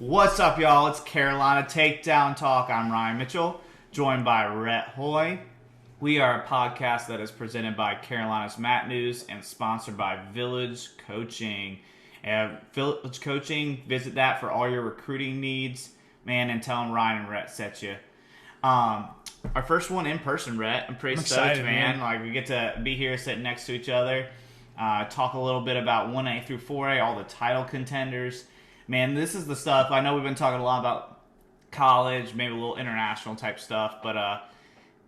What's up, y'all? It's Carolina Takedown Talk. I'm Ryan Mitchell, joined by Rhett Hoy. We are a podcast that is presented by Carolina's Mat News and sponsored by Village Coaching. Village Coaching, visit that for all your recruiting needs. Man, and tell them Ryan and Rhett set you. Our first one in person, Rhett. I'm pretty stoked, excited, man. Like, we get to be here sitting next to each other, talk a little bit about 1A through 4A, all the title contenders. Man, this is the stuff. I know we've been talking a lot about college, maybe a little international type stuff, but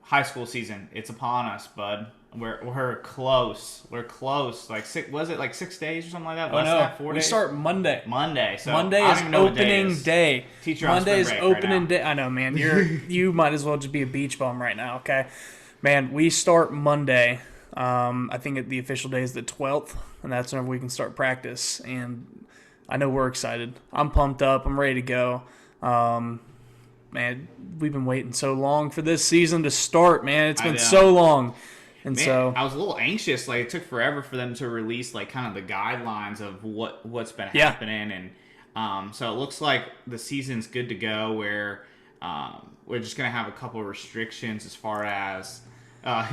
high school season, it's upon us, bud. We're close. We're close. Like was it like 6 days or something like that? Oh, no. We start Monday. Monday. So Monday is opening day. Teacher on Monday is spring break opening right day. I know, man. You might as well just be a beach bum right now, okay? Man, we start Monday. I think the official day is the 12th, and that's whenever we can start practice. And I know we're excited. I'm pumped up. I'm ready to go. Man, we've been waiting so long for this season to start, man. It's been so long. And Man, so I was a little anxious. Like, it took forever for them to release like kind of the guidelines of what's been happening, and so it looks like the season's good to go. Where we're just gonna have a couple of restrictions as far as guys,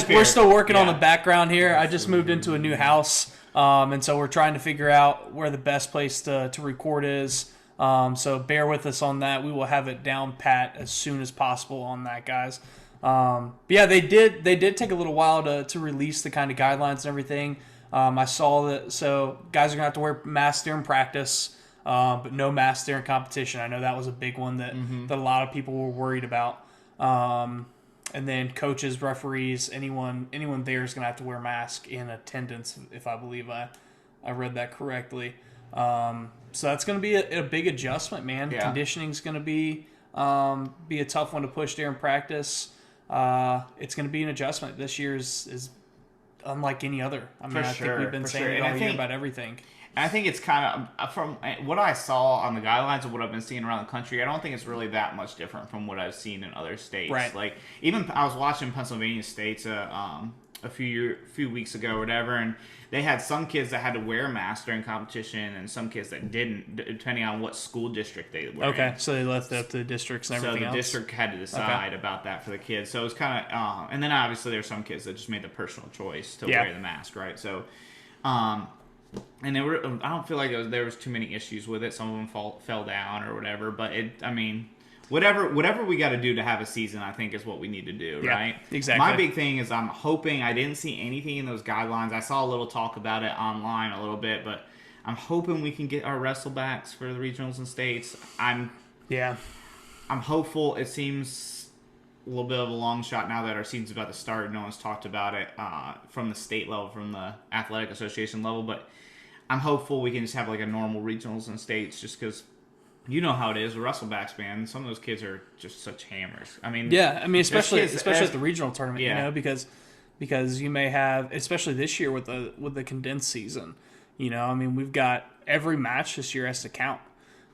we're still working on the background here. I just moved into a new house, and so we're trying to figure out where the best place to record is. So bear with us on that. We will have it down pat as soon as possible on that, guys. But yeah, they did take a little while to release the kind of guidelines and everything. I saw that, so guys are gonna have to wear masks during practice, but no masks during competition. I know that was a big one that a lot of people were worried about. And then coaches, referees, anyone there is gonna have to wear a mask in attendance, if I believe I read that correctly. So that's gonna be a big adjustment, man. Yeah. Conditioning's gonna be a tough one to push during practice. It's going to be an adjustment. This year is unlike any other. I mean, I think we've been saying it all year about everything. And I think it's kind of, from what I saw on the guidelines of what I've been seeing around the country, I don't think it's really that much different from what I've seen in other states. Right. Like, even I was watching Pennsylvania State's a few weeks ago or whatever, and they had some kids that had to wear masks during competition and some kids that didn't, depending on what school district they were in. So they left it up to the districts and everything else? So the district had to decide about that for the kids. So it was kind of, and then obviously there's some kids that just made the personal choice to wear the mask, right? So, and I don't feel like there was too many issues with it. Some of them fell down or whatever, but whatever we got to do to have a season, I think is what we need to do, right? Exactly. My big thing is I'm hoping, I didn't see anything in those guidelines. I saw a little talk about it online a little bit, but I'm hoping we can get our wrestlebacks for the regionals and states. I'm hopeful. It seems a little bit of a long shot now that our season's about to start. No one's talked about it from the state level, from the athletic association level, but I'm hopeful we can just have like a normal regionals and states, just because you know how it is with wrestlebacks, man. Some of those kids are just such hammers. I mean, especially at the regional tournament, you know, because you may have, especially this year with the condensed season, you know, I mean, we've got every match this year has to count.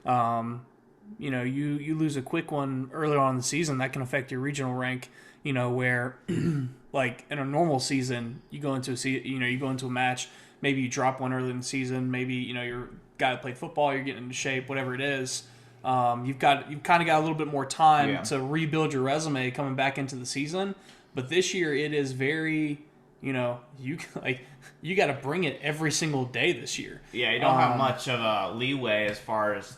You know, you lose a quick one earlier on in the season, that can affect your regional rank. You know, where like in a normal season, you go into a match, maybe you drop one early in the season, maybe you're guy that played football, you're getting into shape, whatever it is. You've kind of got a little bit more time to rebuild your resume coming back into the season. But this year it is very, you got to bring it every single day this year. Yeah, you don't have much of a leeway as far as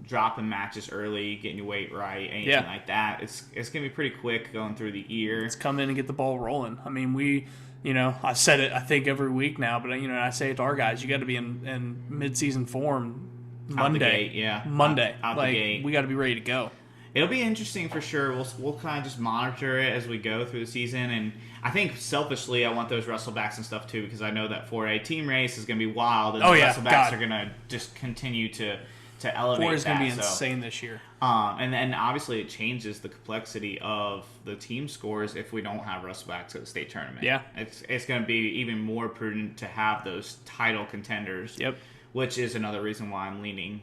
dropping matches early, getting your weight right, anything like that. It's gonna be pretty quick going through the year. It's come in and get the ball rolling. I mean, I said it, I think, every week now, but, I say it to our guys, you got to be in mid-season form Monday. Monday. Out the gate. We got to be ready to go. It'll be interesting for sure. We'll kind of just monitor it as we go through the season, and I think selfishly I want those wrestlebacks and stuff too, because I know that 4A team race is going to be wild, and the wrestlebacks are going to just continue to elevate. 4 is going to be insane this year. And then obviously it changes the complexity of the team scores if we don't have wrestlebacks at the state tournament. Yeah. It's going to be even more prudent to have those title contenders. Yep. Which is another reason why I'm leaning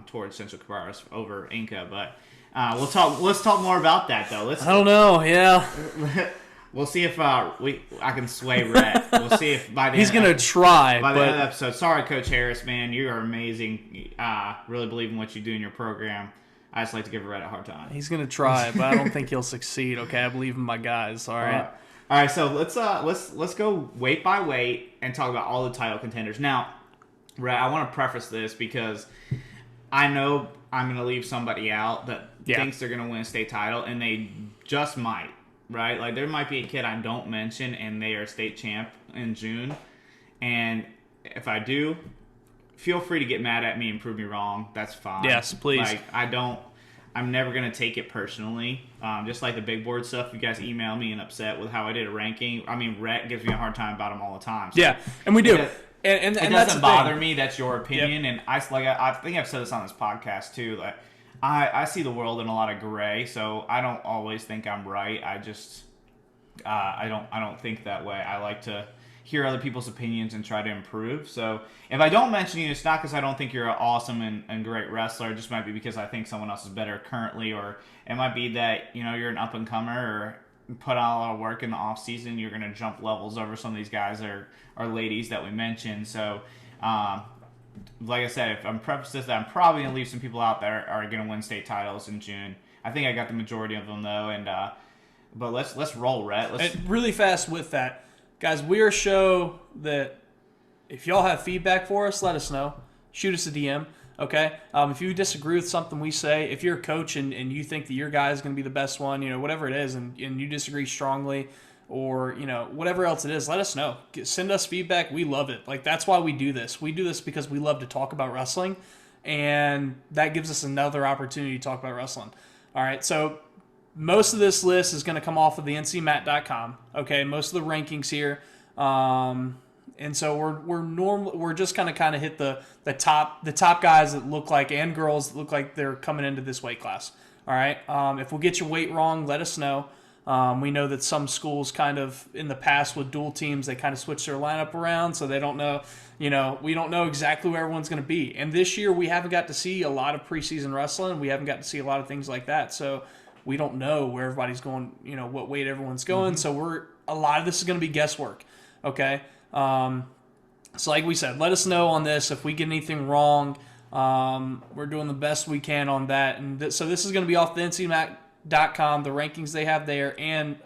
towards Central Cabarrus over Inca. But let's talk more about that though. I don't know. Yeah. We'll see if I can sway Rhett. We'll see if by the he's gonna try. By the end of the episode, sorry, Coach Harris, man, you are amazing. Really believe in what you do in your program. I just like to give Rhett a hard time. He's gonna try, but I don't think he'll succeed. Okay, I believe in my guys. All right. All right. So let's go weight by weight and talk about all the title contenders. Now, Rhett, I want to preface this because I know I'm gonna leave somebody out that thinks they're gonna win a state title, and they just might. Right? Like, there might be a kid I don't mention, and they are state champ in June. And if I do, feel free to get mad at me and prove me wrong. That's fine. Yes, please. Like, I'm never going to take it personally. Just like the big board stuff, you guys email me and upset with how I did a ranking. I mean, Rhett gives me a hard time about them all the time. So and we do. And it doesn't bother me. That's your opinion. And I think I've said this on this podcast, too. Like, I see the world in a lot of gray, so I don't always think I'm right. I just I don't think that way. I like to hear other people's opinions and try to improve. So if I don't mention you, it's not because I don't think you're an awesome and great wrestler. It just might be because I think someone else is better currently, or it might be that you're an up and comer or put on a lot of work in the off season. You're going to jump levels over some of these guys or ladies that we mentioned. So. Like I said, if I'm prefacing this, I'm probably going to leave some people out there are going to win state titles in June. I think I got the majority of them, though. And but let's roll, Rhett. Really fast with that. Guys, we're a show that if y'all have feedback for us, let us know. Shoot us a DM, okay? If you disagree with something we say, if you're a coach and you think that your guy is going to be the best one, whatever it is, and you disagree strongly, or whatever else it is, let us know. Send us feedback. We love it. Like, that's why we do this. We do this because we love to talk about wrestling, and that gives us another opportunity to talk about wrestling. All right, so most of this list is going to come off of the ncmat.com. Okay, most of the rankings here, and so we're just kind of hit the top guys that look like, and girls that look like they're coming into this weight class. All right, if we'll get your weight wrong, let us know. We know that some schools kind of, in the past with dual teams, they kind of switch their lineup around, so they don't know, we don't know exactly where everyone's going to be. And this year, we haven't got to see a lot of preseason wrestling. We haven't got to see a lot of things like that, so we don't know where everybody's going, what weight everyone's going. Mm-hmm. So a lot of this is going to be guesswork, okay? So like we said, let us know on this if we get anything wrong. We're doing the best we can on that. And so this is going to be off the ncmat.com, the rankings they have there, and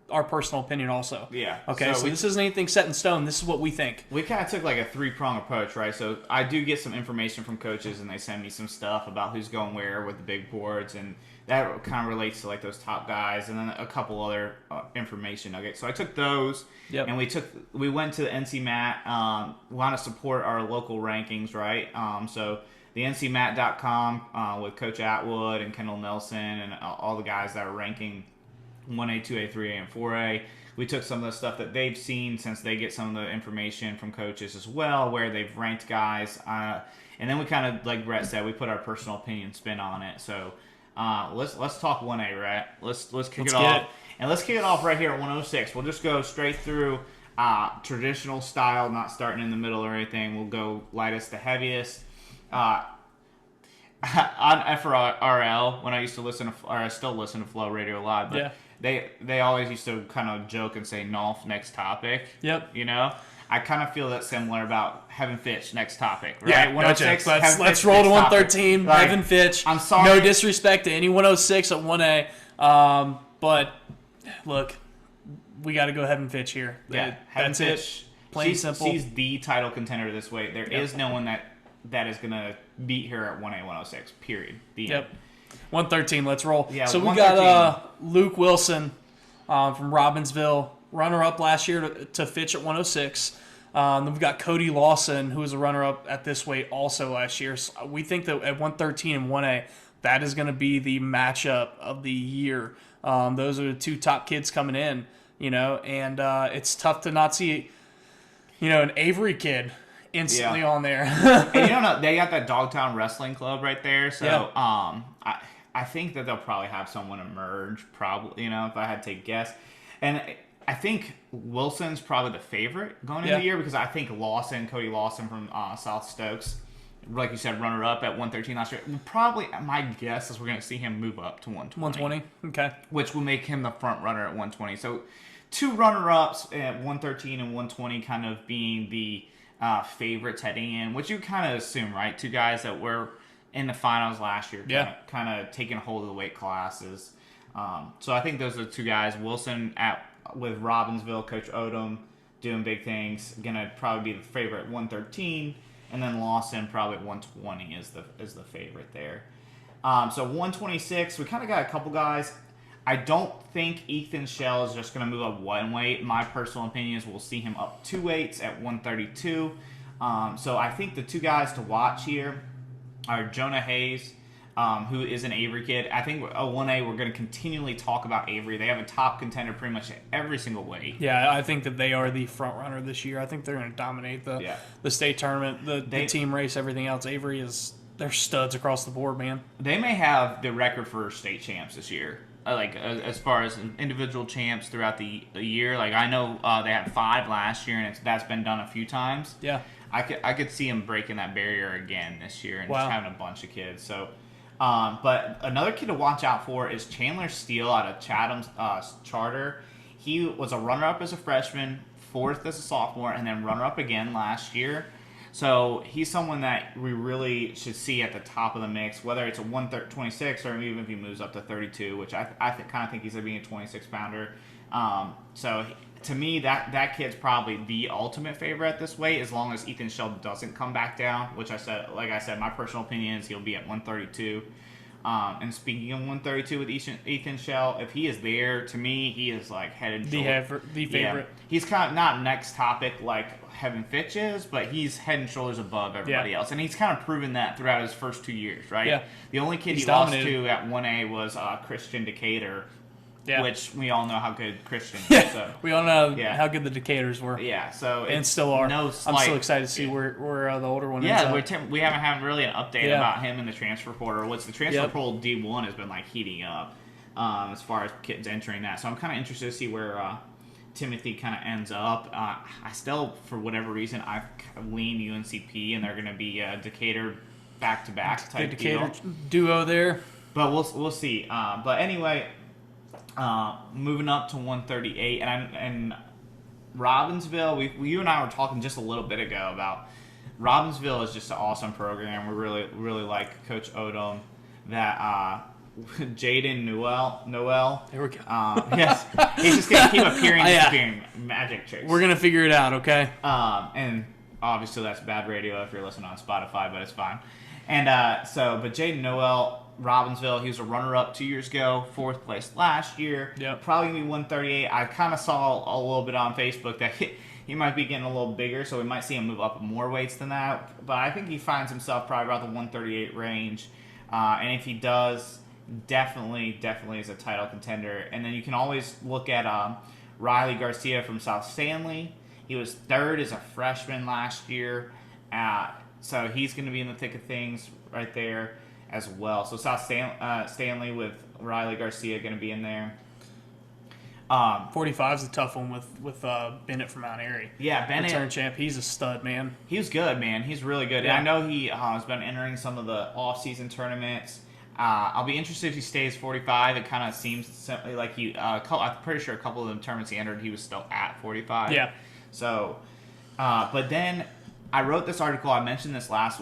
our personal opinion also. Yeah. Okay, so this isn't anything set in stone. This is what we think. We kind of took like a three-prong approach, right? So I do get some information from coaches, and they send me some stuff about who's going where with the big boards, and that kind of relates to like those top guys, and then a couple other information nuggets. So I took those, and we went to the NCMAT. We want to support our local rankings, right? So the ncmat.com with Coach Atwood and Kendall Nelson and all the guys that are ranking 1A, 2A, 3A, and 4A. We took some of the stuff that they've seen, since they get some of the information from coaches as well, where they've ranked guys. And then we kind of, like Brett said, we put our personal opinion spin on it. So let's talk 1A, right? Let's kick it off. And let's kick it off right here at 106. We'll just go straight through traditional style, not starting in the middle or anything. We'll go lightest to heaviest. On FRL, when I used to listen to, or I still listen to Flow Radio Live, but they always used to kind of joke and say "Nolf next topic." Yep. I kind of feel that similar about Heaven Fitch next topic, right? Yeah, 106. Let's roll to 113. Like, Heaven Fitch. I'm sorry. No disrespect to any 106 at 1A, but look, we got to go Heaven Fitch here. Yeah, that's it. Plain simple. She's the title contender this way. There is no one that is going to beat her at 1A 106, period. The end. 113, let's roll. Yeah, so we got Luke Wilson from Robinsville, runner-up last year to Fitch at 106. Then we've got Cody Lawson, who was a runner-up at this weight also last year. So we think that at 113 and 1A, that is going to be the matchup of the year. Those are the two top kids coming in, and it's tough to not see, an Avery kid instantly on there. And they got that Dogtown Wrestling Club right there. So I think that they'll probably have someone emerge, probably, if I had to guess. And I think Wilson's probably the favorite going into the year, because I think Cody Lawson from South Stokes, like you said, runner-up at 113 last year. Probably, my guess is we're going to see him move up to 120. 120, okay. Which will make him the front runner at 120. So two runner-ups at 113 and 120 kind of being the favorites heading in, which you kind of assume, right? Two guys that were in the finals last year, kind of taking hold of the weight classes. So I think those are the two guys. Wilson with Robinsville, Coach Odom doing big things, gonna probably be the favorite at 113, and then Lawson probably at 120 is the favorite there. So 126, we kind of got a couple guys. I don't think Ethan Shell is just going to move up one weight. My personal opinion is we'll see him up 2 weights at 132. So I think the two guys to watch here are Jonah Hayes, who is an Avery kid. I think 1A, we're going to continually talk about Avery. They have a top contender pretty much at every single weight. Yeah, I think that they are the front runner this year. I think they're going to dominate the state tournament, the team race, everything else. Avery they're studs across the board, man. They may have the record for state champs this year. As far as individual champs throughout the year, I know they had 5 last year, and that's been done a few times. Yeah, I could see them breaking that barrier again this year and just having a bunch of kids. So, but another kid to watch out for is Chandler Steele out of Chatham's charter. He was a runner-up as a freshman, 4th as a sophomore, and then runner-up again last year. So he's someone that we really should see at the top of the mix, whether it's a 126 or even if he moves up to 32, which I kind of think he's going to be a 26-pounder. So to me, that kid's probably the ultimate favorite at this weight, as long as Ethan Shell doesn't come back down, which like I said, my personal opinion is he'll be at 132. And speaking of 132 with Ethan Shell, if he is there, to me, he is head and shoulders. The favorite. Yeah. He's kind of not next topic like Heaven Fitch is, but he's head and shoulders above everybody else. And he's kind of proven that throughout his first 2 years, right? Yeah. The only kid he lost to at 1A was Christian Decatur, which we all know how good Christian is. So. We all know how good the Decaturs were. Yeah, so and still are. I'm so excited to see where the older one is. Yeah, we haven't had really an update about him in the transfer portal. The transfer portal D1 has been heating up as far as kids entering that. So I'm kind of interested to see where Timothy kind of ends up. I still, for whatever reason, I've leaned UNCP, and they're going to be a Decatur back-to-back type Decatur duo there. But we'll see. But anyway, moving up to 138, and Robinsville, you and I were talking just a little bit ago about Robinsville is just an awesome program. We really like Coach Odom. That Jaden Noel. There we go. Yes, he's just gonna keep appearing magic tricks. We're gonna figure it out, okay? And obviously that's bad radio if you're listening on Spotify, but it's fine. And but Jaden Noel, Robinsville, he was a runner-up 2 years ago, 4th place last year. Yep. Probably gonna be 138. I kind of saw a little bit on Facebook that he might be getting a little bigger, so we might see him move up more weights than that. But I think he finds himself probably about the 138 range. And if he does, definitely is a title contender. And then you can always look at Riley Garcia from South Stanley. He was 3rd as a freshman last year. So he's going to be in the thick of things right there as well. So South Stanley with Riley Garcia going to be in there. 45 is a tough one with Bennett from Mount Airy. Yeah, Bennett. Return champ. He's a stud, man. He was good, man. He's really good. Yeah. And I know he has been entering some of the off-season tournaments. I'll be interested if he stays 45. It kind of seems like he. I'm pretty sure a couple of the tournaments he entered, he was still at 45. Yeah. So, but then I wrote this article. I mentioned this last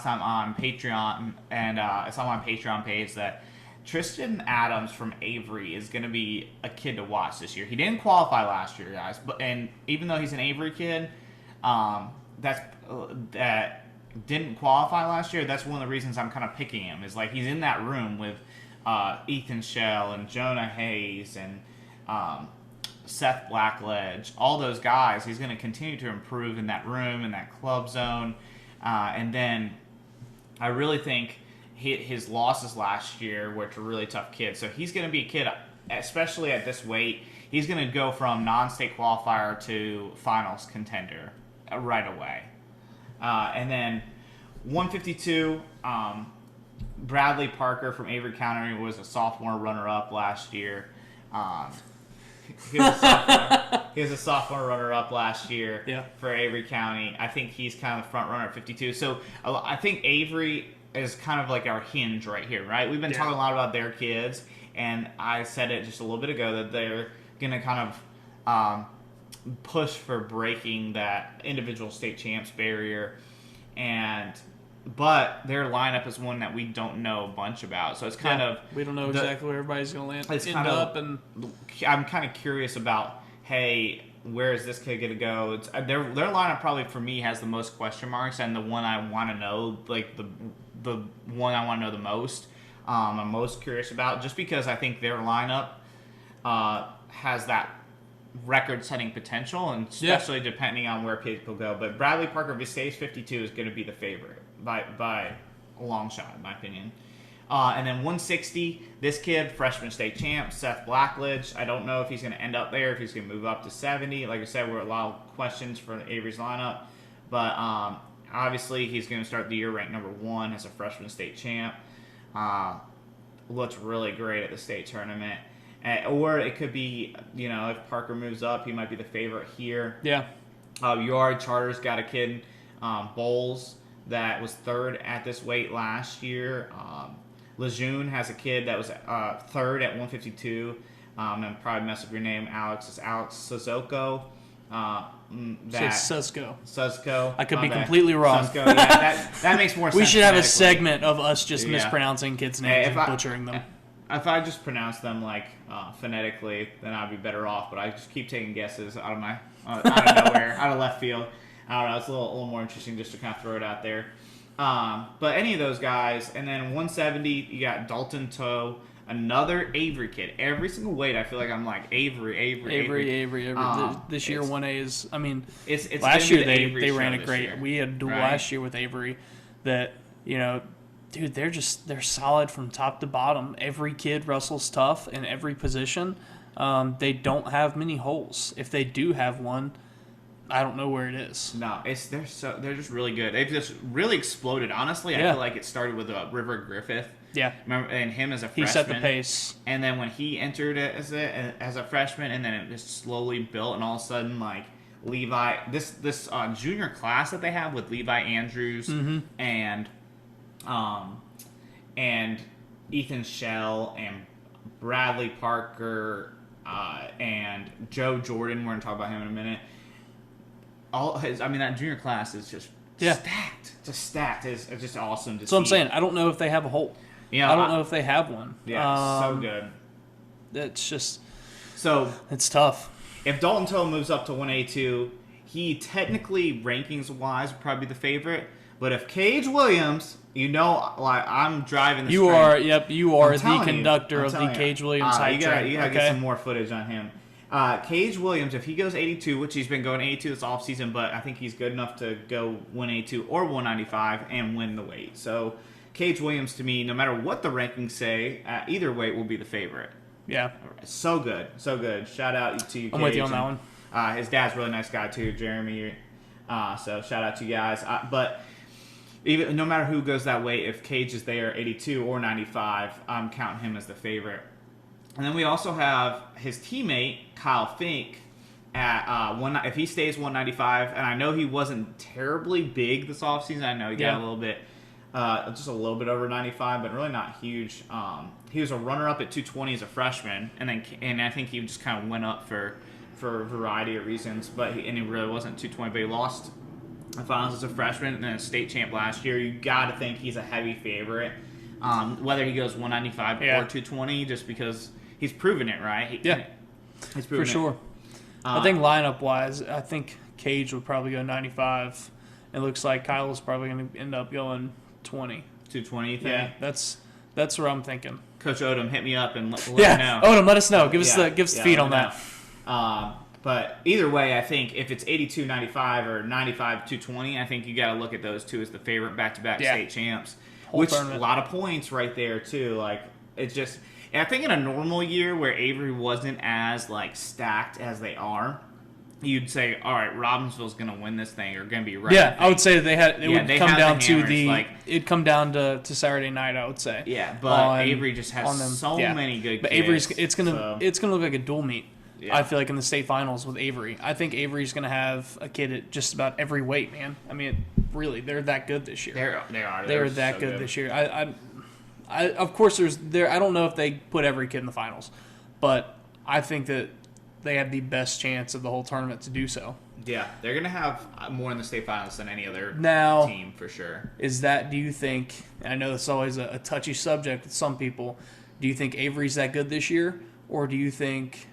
time on Patreon, and it's on my Patreon page that Tristan Adams from Avery is going to be a kid to watch this year. He didn't qualify last year, guys, and even though he's an Avery kid, that didn't qualify last year, that's one of the reasons I'm kind of picking him, is he's in that room with Ethan Shell and Jonah Hayes and Seth Blackledge, all those guys. He's going to continue to improve in that room, in that club zone. And then I really think his losses last year were to really tough kids. So he's going to be a kid, especially at this weight, he's going to go from non-state qualifier to finals contender right away. And then 152, Bradley Parker from Avery County was a sophomore runner-up last year. He was a sophomore runner-up last year for Avery County. I think he's kind of the front runner at 52. So I think Avery is kind of like our hinge right here, right? We've been talking a lot about their kids, and I said it just a little bit ago that they're going to kind of push for breaking that individual state champs barrier, but their lineup is one that we don't know a bunch about, so it's kind of we don't know exactly where everybody's going to end up, and I'm kind of curious about, hey, where is this kid going to go? It's, their lineup probably for me has the most question marks, and the one I want to know, like the one I want to know the most. I'm most curious about, just because I think their lineup has that record-setting potential, and especially depending on where people go. But Bradley Parker Vistage 52 is going to be the favorite by a long shot, in my opinion. And then 160, this kid, freshman state champ, Seth Blackledge. I don't know if he's going to end up there, if he's going to move up to 70. Like I said, we're a lot of questions for Avery's lineup. But obviously, he's going to start the year ranked number 1 as a freshman state champ. Looks really great at the state tournament. Or it could be, if Parker moves up, he might be the favorite here. Yeah. Yard Charter's got a kid, Bowles, that was 3rd at this weight last year. Lejeune has a kid that was 3rd at 152. I'm probably mess up your name, Alex. It's Alex Suzoko. Suzko. I could be completely wrong. Suzko, yeah, that makes more sense. We should have a segment of us just mispronouncing kids' names and butchering them. If I just pronounce them phonetically, then I'd be better off. But I just keep taking guesses out of nowhere, out of left field. I don't know. It's a little more interesting just to kind of throw it out there. But any of those guys, and then 170, you got Dalton Toe, another Avery kid. Every single weight, I feel like I'm like Avery. This year, 1A is. I mean, it's last year they ran it great. We had a duel last year with Avery that dude, they're solid from top to bottom. Every kid wrestles tough in every position. They don't have many holes. If they do have one, I don't know where it is. No, they're just really good. They've just really exploded. Honestly, I feel like it started with River Griffith. Yeah, remember, and him as a freshman. He set the pace. And then when he entered it as a freshman, and then it just slowly built, and all of a sudden, like Levi, this junior class that they have with Levi Andrews and Ethan Shell and Bradley Parker and Joe Jordan. We're gonna talk about him in a minute. That junior class is just stacked. Just stacked. It's just awesome to see. So I'm saying, I don't know if they have a hole. I don't know if they have one. Yeah, so good. It's tough. If Dalton Toe moves up to 1A-2, he technically, rankings-wise, would probably be the favorite. But if Cage Williams, I'm driving the You are the conductor of the Cage Williams hype train. You gotta get some more footage on him. Cage Williams, if he goes 82, which he's been going 82 this offseason, but I think he's good enough to go 182 or 195 and win the weight. So Cage Williams, to me, no matter what the rankings say, either weight will be the favorite. Yeah. So good. So good. Shout out to you, Cage. I'm with you on that one. His dad's a really nice guy, too, Jeremy. So shout out to you guys. But even no matter who goes that way, if Cage is there 82 or 95, I'm counting him as the favorite. And then we also have his teammate, Kyle Fink, at if he stays 195, and I know he wasn't terribly big this offseason. I know he got a little bit, just a little bit over 95, but really not huge. He was a runner-up at 220 as a freshman, and I think he just kind of went up for a variety of reasons, and he really wasn't 220, but he lost the finals as a freshman and then a state champ last year. You got to think he's a heavy favorite, whether he goes 195 or 220, just because he's proven it, right? He's proven for sure. I think lineup-wise, I think Cage would probably go 95. It looks like Kyle's probably going to end up going 20. 220, you think? Yeah, that's where I'm thinking. Coach Odom, hit me up and let me know. Odom, let us know. Give us the feed on that. But either way, I think if it's 82-95 or 95-220, I think you got to look at those two as the favorite back-to-back state champs. Which a lot of points right there too. Like it's just, and I think in a normal year where Avery wasn't as stacked as they are, you'd say, all right, Robinsville's going to win this thing or going to be right. Yeah, I would say it'd come down to Saturday night, I would say. Yeah, but Avery just has so many good kids. But Avery's it's gonna look like a dual meet. Yeah. I feel like in the state finals with Avery. I think Avery's going to have a kid at just about every weight, man. I mean, really, they're that good this year. They're that good this year. Of course, I don't know if they put every kid in the finals, but I think that they have the best chance of the whole tournament to do so. Yeah, they're going to have more in the state finals than any other team for sure. Do you think, and I know it's always a touchy subject with some people, do you think Avery's that good this year, or do you think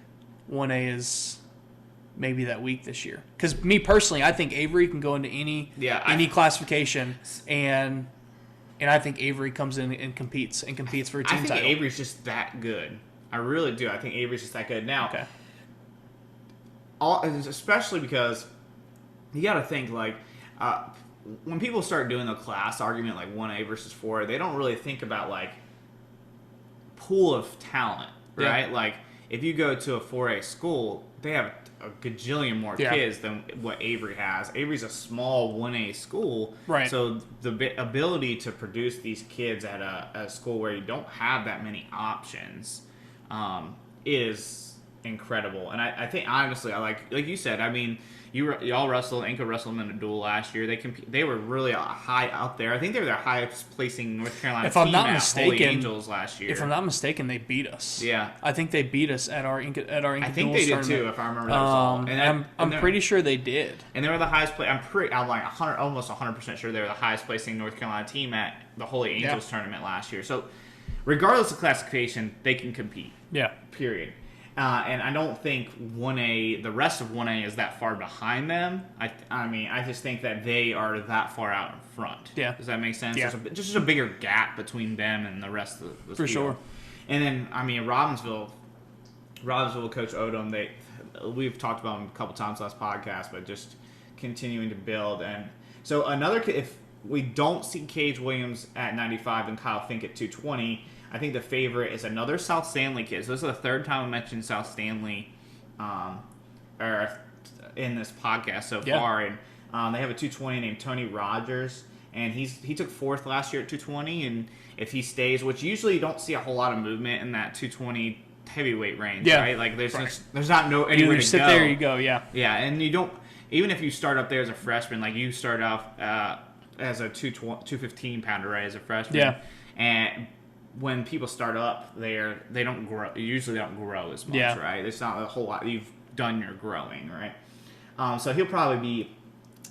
1A is maybe that weak this year? Because me personally, I think Avery can go into any classification, and I think Avery comes in and competes for a team title. I think Avery's just that good. I really do. I think Avery's just that good. Now, especially because you got to think, like, when people start doing the class argument, like 1A versus 4A, they don't really think about, like, pool of talent, right? Yeah. Like, if you go to a 4A school, they have a gajillion more kids than what Avery has. Avery's a small 1A school, right? So the ability to produce these kids at a school where you don't have that many options is incredible. And I think, honestly, I like you said, I mean, y'all wrestled, Anko wrestled them in a duel last year. They were really high out there. I think they were the highest placing North Carolina team at Holy Angels last year. If I'm not mistaken, they beat us. Yeah, I think they beat us at our Inca I think they did too, if I remember that result. And I'm pretty sure they did. And they were the highest play. I'm like almost 100% sure they were the highest placing North Carolina team at the Holy Angels tournament last year. So, regardless of classification, they can compete. Yeah. Period. And I don't think 1A, the rest of 1A is that far behind them. I mean, I just think that they are that far out in front. Yeah. Does that make sense? Yeah. There's just a bigger gap between them and the rest of the For field. sure. And then, I mean, Robinsville Coach Odom, we've talked about him a couple times last podcast, but just continuing to build. And so if we don't see Cage Williams at 95 and Kyle Fink at 220, I think the favorite is another South Stanley kid. So this is the third time I mentioned South Stanley in this podcast so far. And they have a 220 named Tony Rogers, and he took fourth last year at 220. And if he stays, which usually you don't see a whole lot of movement in that 220 heavyweight range, right? Like there's not anywhere to go. You sit there, you go, yeah. Yeah, and you don't, even if you start up there as a freshman, like you start off as a 215 pounder, right, as a freshman. Yeah. And when people start up there, they don't grow. Usually, they don't grow as much, right? It's not a whole lot. You've done your growing, right? So he'll probably be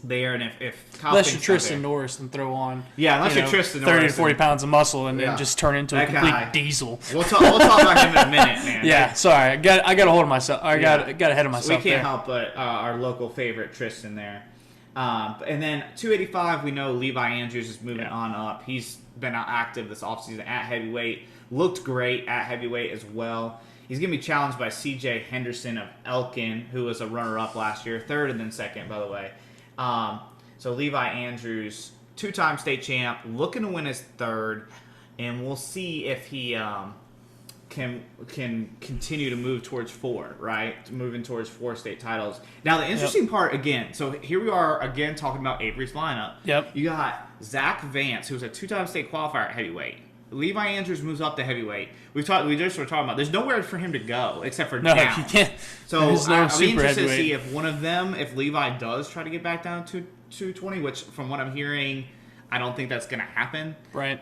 there, and if Kyle unless you're Tristan Norris and throw on, unless you're Tristan Norris, 30 to 40 pounds of muscle, and then just turn into a complete diesel. We'll talk about him in a minute, man. Yeah, sorry, I got a hold of myself. I got ahead of myself. So we can't help but our local favorite Tristan there. And then 285, we know Levi Andrews is moving on up. He's been active this offseason at heavyweight. Looked great at heavyweight as well. He's going to be challenged by C.J. Henderson of Elkin, who was a runner-up last year. Third and then second, by the way. So Levi Andrews, two-time state champ, looking to win his third. And we'll see if he can continue to move towards four, right? Moving towards 4 state titles. Now, the interesting part, again, so here we are, again, talking about Avery's lineup. Yep. You got Zach Vance, who's a 2-time state qualifier at heavyweight. Levi Andrews moves up to heavyweight. We just were talking about, there's nowhere for him to go except for down. No, he can't. So I'll be interested to see if one of them, if Levi does try to get back down to 220, which from what I'm hearing, I don't think that's going to happen. Right.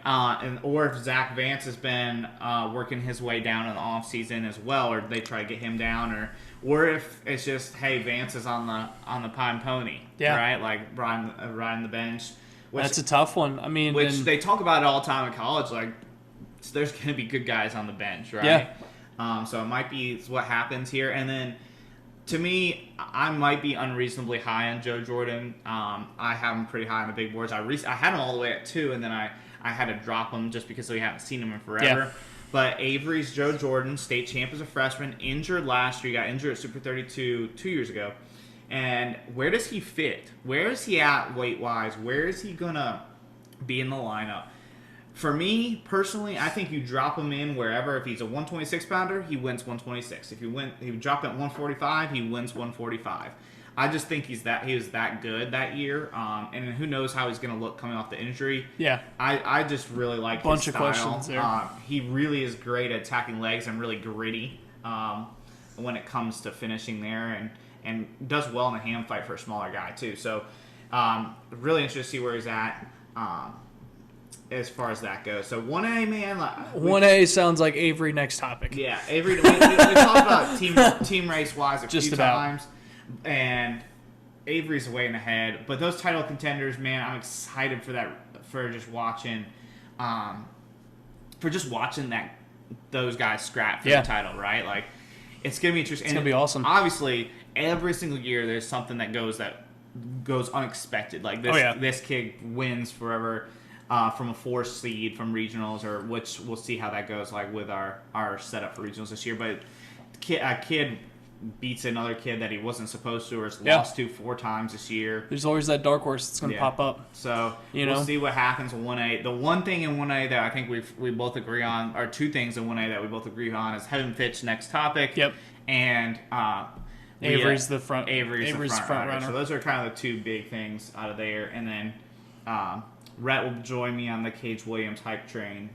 Or if Zach Vance has been working his way down in the off season as well, or they try to get him down, or if it's just, hey, Vance is on the pine pony, right? Like riding the bench. That's a tough one. I mean, they talk about it all the time in college. Like, there's going to be good guys on the bench, right? Yeah. So it might be what happens here, and then. To me, I might be unreasonably high on Joe Jordan. I have him pretty high on the big boards. I had him all the way at 2, and then I had to drop him just because we haven't seen him in forever. Yeah. But Avery's Joe Jordan, state champ as a freshman, injured last year. He got injured at Super 32 2 years ago. And where does he fit? Where is he at weight-wise? Where is he going to be in the lineup? For me, personally, I think you drop him in wherever. If he's a 126-pounder, he wins 126. If you drop him at 145, he wins 145. I just think he was that good that year. And who knows how he's going to look coming off the injury. Yeah. I just really like his style. Bunch of questions there. He really is great at attacking legs and really gritty when it comes to finishing there, and does well in a hand fight for a smaller guy, too. So really interested to see where he's at. as far as that goes. So 1A, man. 1A sounds like Avery next topic. Yeah, Avery. We talked about team race wise a few times, and Avery's way in the head. But those title contenders, man, I'm excited for that. For just watching, those guys scrap for the title, right? Like, it's gonna be interesting. It's gonna be awesome. Obviously, every single year there's something that goes unexpected. Like this kid wins forever. From a 4 seed from regionals, or which we'll see how that goes, like with our setup for regionals this year. But a kid beats another kid that he wasn't supposed to, or has lost to 4 times this year. There's always that dark horse that's going to pop up. So we'll see what happens in 1A. The one thing in 1A that I think we both agree on, or 2 things in 1A that we both agree on, is Heaven Fitch next topic. Yep. And Avery's the front. Avery's the front runner. So those are kind of the 2 big things out of there. And then Rhett will join me on the Cage Williams hype train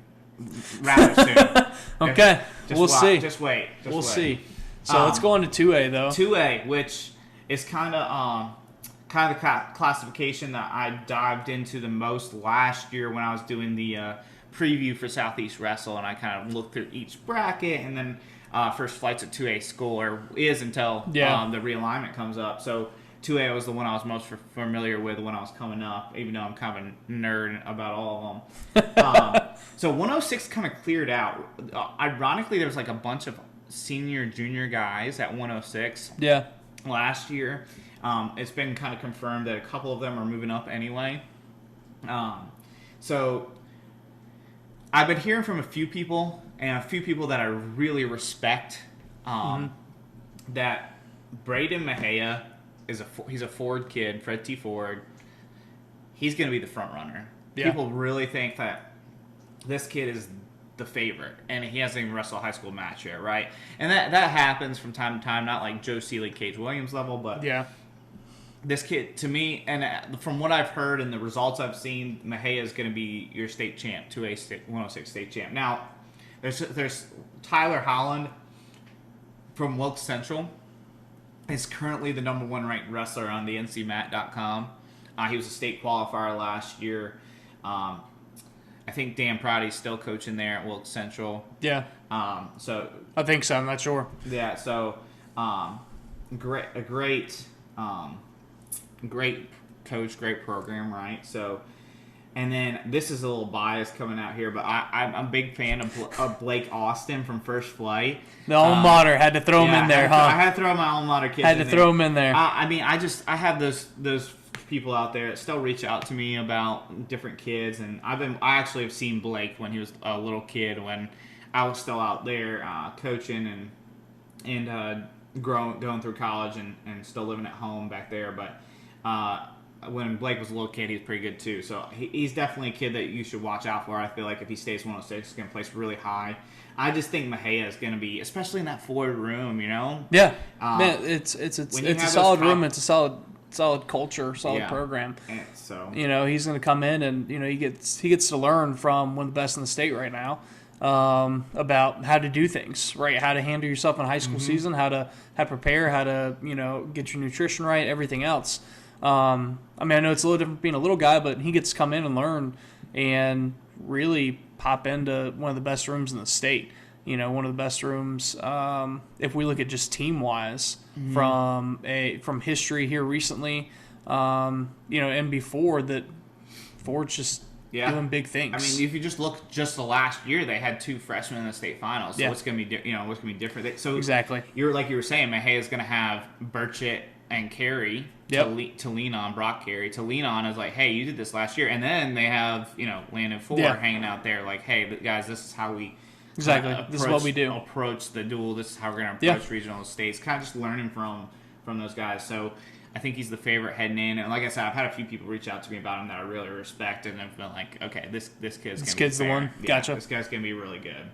rather soon. Okay, we'll see. Just wait. We'll see. So let's go on to 2A though. 2A, which is kind of the classification that I dived into the most last year when I was doing the preview for Southeast Wrestle, and I kind of looked through each bracket, and then first flights at 2A school until the realignment comes up. So 2A was the one I was most familiar with when I was coming up, even though I'm kind of a nerd about all of them. So 106 kind of cleared out. Ironically, there was like a bunch of senior, junior guys at 106 last year. It's been kind of confirmed that a couple of them are moving up anyway. So I've been hearing from a few people, and a few people that I really respect, that Braden Mejia he's a Ford kid, Fred T. Ford. He's going to be the front runner. Yeah. People really think that this kid is the favorite, and he hasn't even wrestled a high school match yet, right? And that happens from time to time, not like Joe Seeley, Cage Williams level, but this kid, to me, and from what I've heard and the results I've seen, Mejia is going to be your state champ, 2A 106 state champ. Now, there's Tyler Holland from Wilkes Central. Is currently the number 1 ranked wrestler on the ncmat.com. He was a state qualifier last year. I think Dan Prouty's still coaching there at Wilkes Central. Yeah. So I think so. I'm not sure. Yeah. So great coach, great program, right? So. And then this is a little bias coming out here, but I'm a big fan of Blake Austin from First Flight. The alma mater had to throw him in there, I had to throw my alma mater kids. Had to throw him in there. I mean, I have those people out there that still reach out to me about different kids, and I actually have seen Blake when he was a little kid, when I was still out there coaching and going through college and still living at home back there, but. When Blake was a little kid, he was pretty good too. So he's definitely a kid that you should watch out for. I feel like if he stays 106, he's going to place really high. I just think Mejia is going to be, especially in that forward room, you know? Yeah. Man, it's a solid room. It's a solid culture, solid program. And so he's going to come in and he gets to learn from one of the best in the state right now. About how to do things, right? How to handle yourself in high school season, how to prepare, how to get your nutrition right, everything else. I mean, I know it's a little different being a little guy, but he gets to come in and learn and really pop into one of the best rooms in the state. One of the best rooms, if we look at just team-wise, from history here recently, and before that, Ford's just doing big things. I mean, if you just look just the last year, they had 2 freshmen in the state finals. So what's going to be, what's going to be different? So exactly, you were saying, Mejia is going to have Burchett and Carey to lean on, Brock Carey to lean on, is like, hey, you did this last year, and then they have Landon Ford hanging out there like, hey, guys, this is how we this is what we do. Approach the duel. This is how we're going to approach regional states. Kind of just learning from those guys. So I think he's the favorite heading in, and like I said, I've had a few people reach out to me about him that I really respect, and I've been like, okay, this kid's the one. Gotcha. This guy's gonna be really good.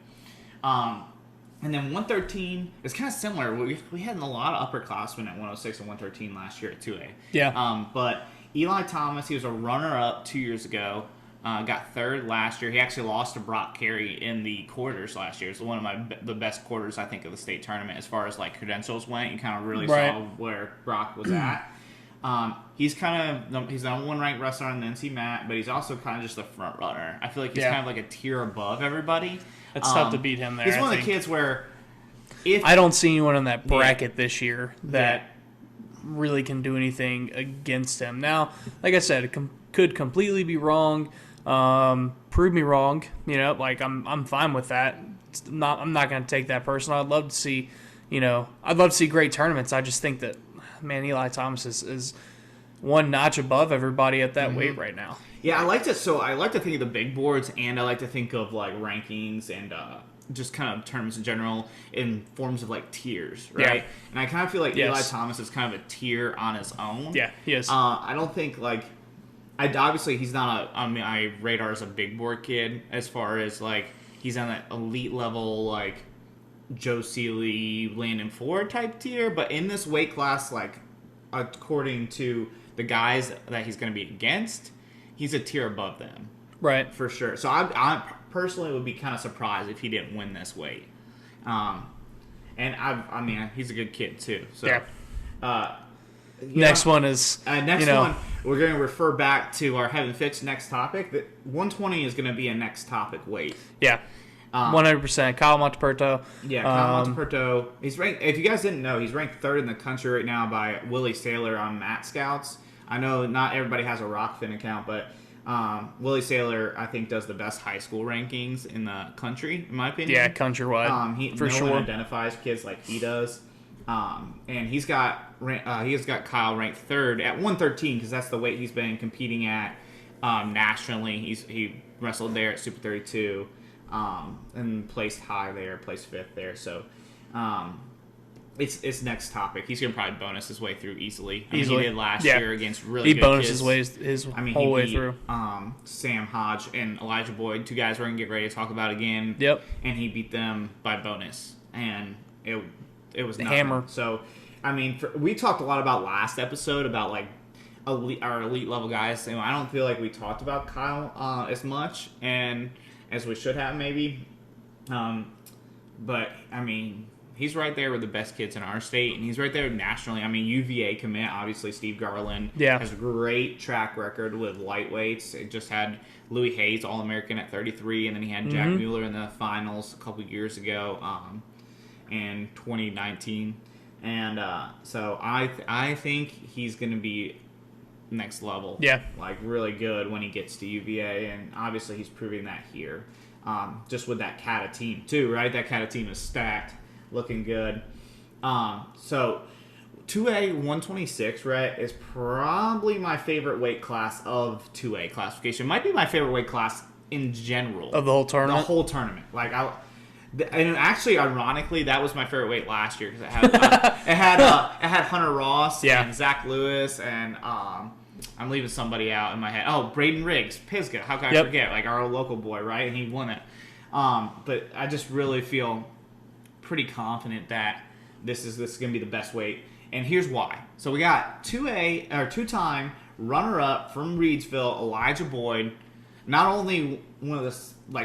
And then 113 is kind of similar. We had a lot of upperclassmen at 106 and 113 last year at 2A. Yeah. But Eli Thomas, he was a runner-up 2 years ago. Got 3rd last year. He actually lost to Brock Carey in the quarters last year. It's one of the best quarters, I think, of the state tournament as far as like credentials went. You kind of really saw where Brock was at. he's the number one ranked wrestler on the NC mat, but he's also kind of just a front runner. I feel like he's kind of like a tier above everybody. It's tough to beat him there. He's one of the kids where I don't see anyone in that bracket this year that really can do anything against him. Now, like I said, it could completely be wrong. Prove me wrong. Like I'm fine with that. I'm not going to take that personal. I'd love to see, great tournaments. I just think that, man, Eli Thomas is one notch above everybody at that weight right now. Yeah, I like to think of the big boards, and I like to think of like rankings and just kind of terms in general in forms of like tiers, right? Yeah. And I kind of feel like Eli Thomas is kind of a tier on his own. Yeah, he is. I don't think obviously he's not on my radar as a big board kid as far as like he's on that elite level like Joe Seeley, Landon Ford type tier, but in this weight class, like according to the guys that he's going to be against, he's a tier above them. Right. For sure. So I personally would be kind of surprised if he didn't win this weight. And I mean, he's a good kid too. So, yeah. Next one, we're going to refer back to our Heaven Fix next topic. That 120 is going to be a next topic weight. Yeah. 100%. Kyle Monteperto. Yeah, Kyle Monteperto. He's ranked. If you guys didn't know, he's ranked 3rd in the country right now by Willie Saylor on Mat Scouts. I know not everybody has a Rockfin account, but Willie Saylor, I think, does the best high school rankings in the country, in my opinion. Yeah, countrywide. For sure. No one identifies kids like he does. And he's got Kyle ranked 3rd at 113 because that's the weight he's been competing at nationally. He wrestled there at Super 32 and placed high there, placed 5th there. So it's next topic. He's gonna probably bonus his way through easily. He did last year against really good kids. He bonused his whole way through. Sam Hodge and Elijah Boyd, 2 guys we're gonna get ready to talk about again. Yep. And he beat them by bonus, and it was nothing. Hammer. So, I mean, we talked a lot about last episode about like our elite level guys. I don't feel like we talked about Kyle as much and as we should have maybe. But I mean, he's right there with the best kids in our state, and he's right there nationally. I mean, UVA commit, obviously Steve Garland has a great track record with lightweights. It just had Louis Hayes, All-American at 33, and then he had Jack Mueller in the finals a couple years ago in 2019. And so I think he's going to be next level. Yeah. Like really good when he gets to UVA, and obviously he's proving that here. Just with that Cata team too, right? That Cata team is stacked, looking good. So 2A 126, right, is probably my favorite weight class of 2A classification. Might be my favorite weight class in general. Of the whole tournament? The whole tournament. And actually, ironically, that was my favorite weight last year because it had Hunter Ross and Zach Lewis and I'm leaving somebody out in my head. Oh, Braden Riggs, Pisgah. How can I forget? Like our local boy, right? And he won it. But I just really feel pretty confident that this is going to be the best weight. And here's why. So we got 2A or 2-time runner-up from Reedsville, Elijah Boyd. Not only one of the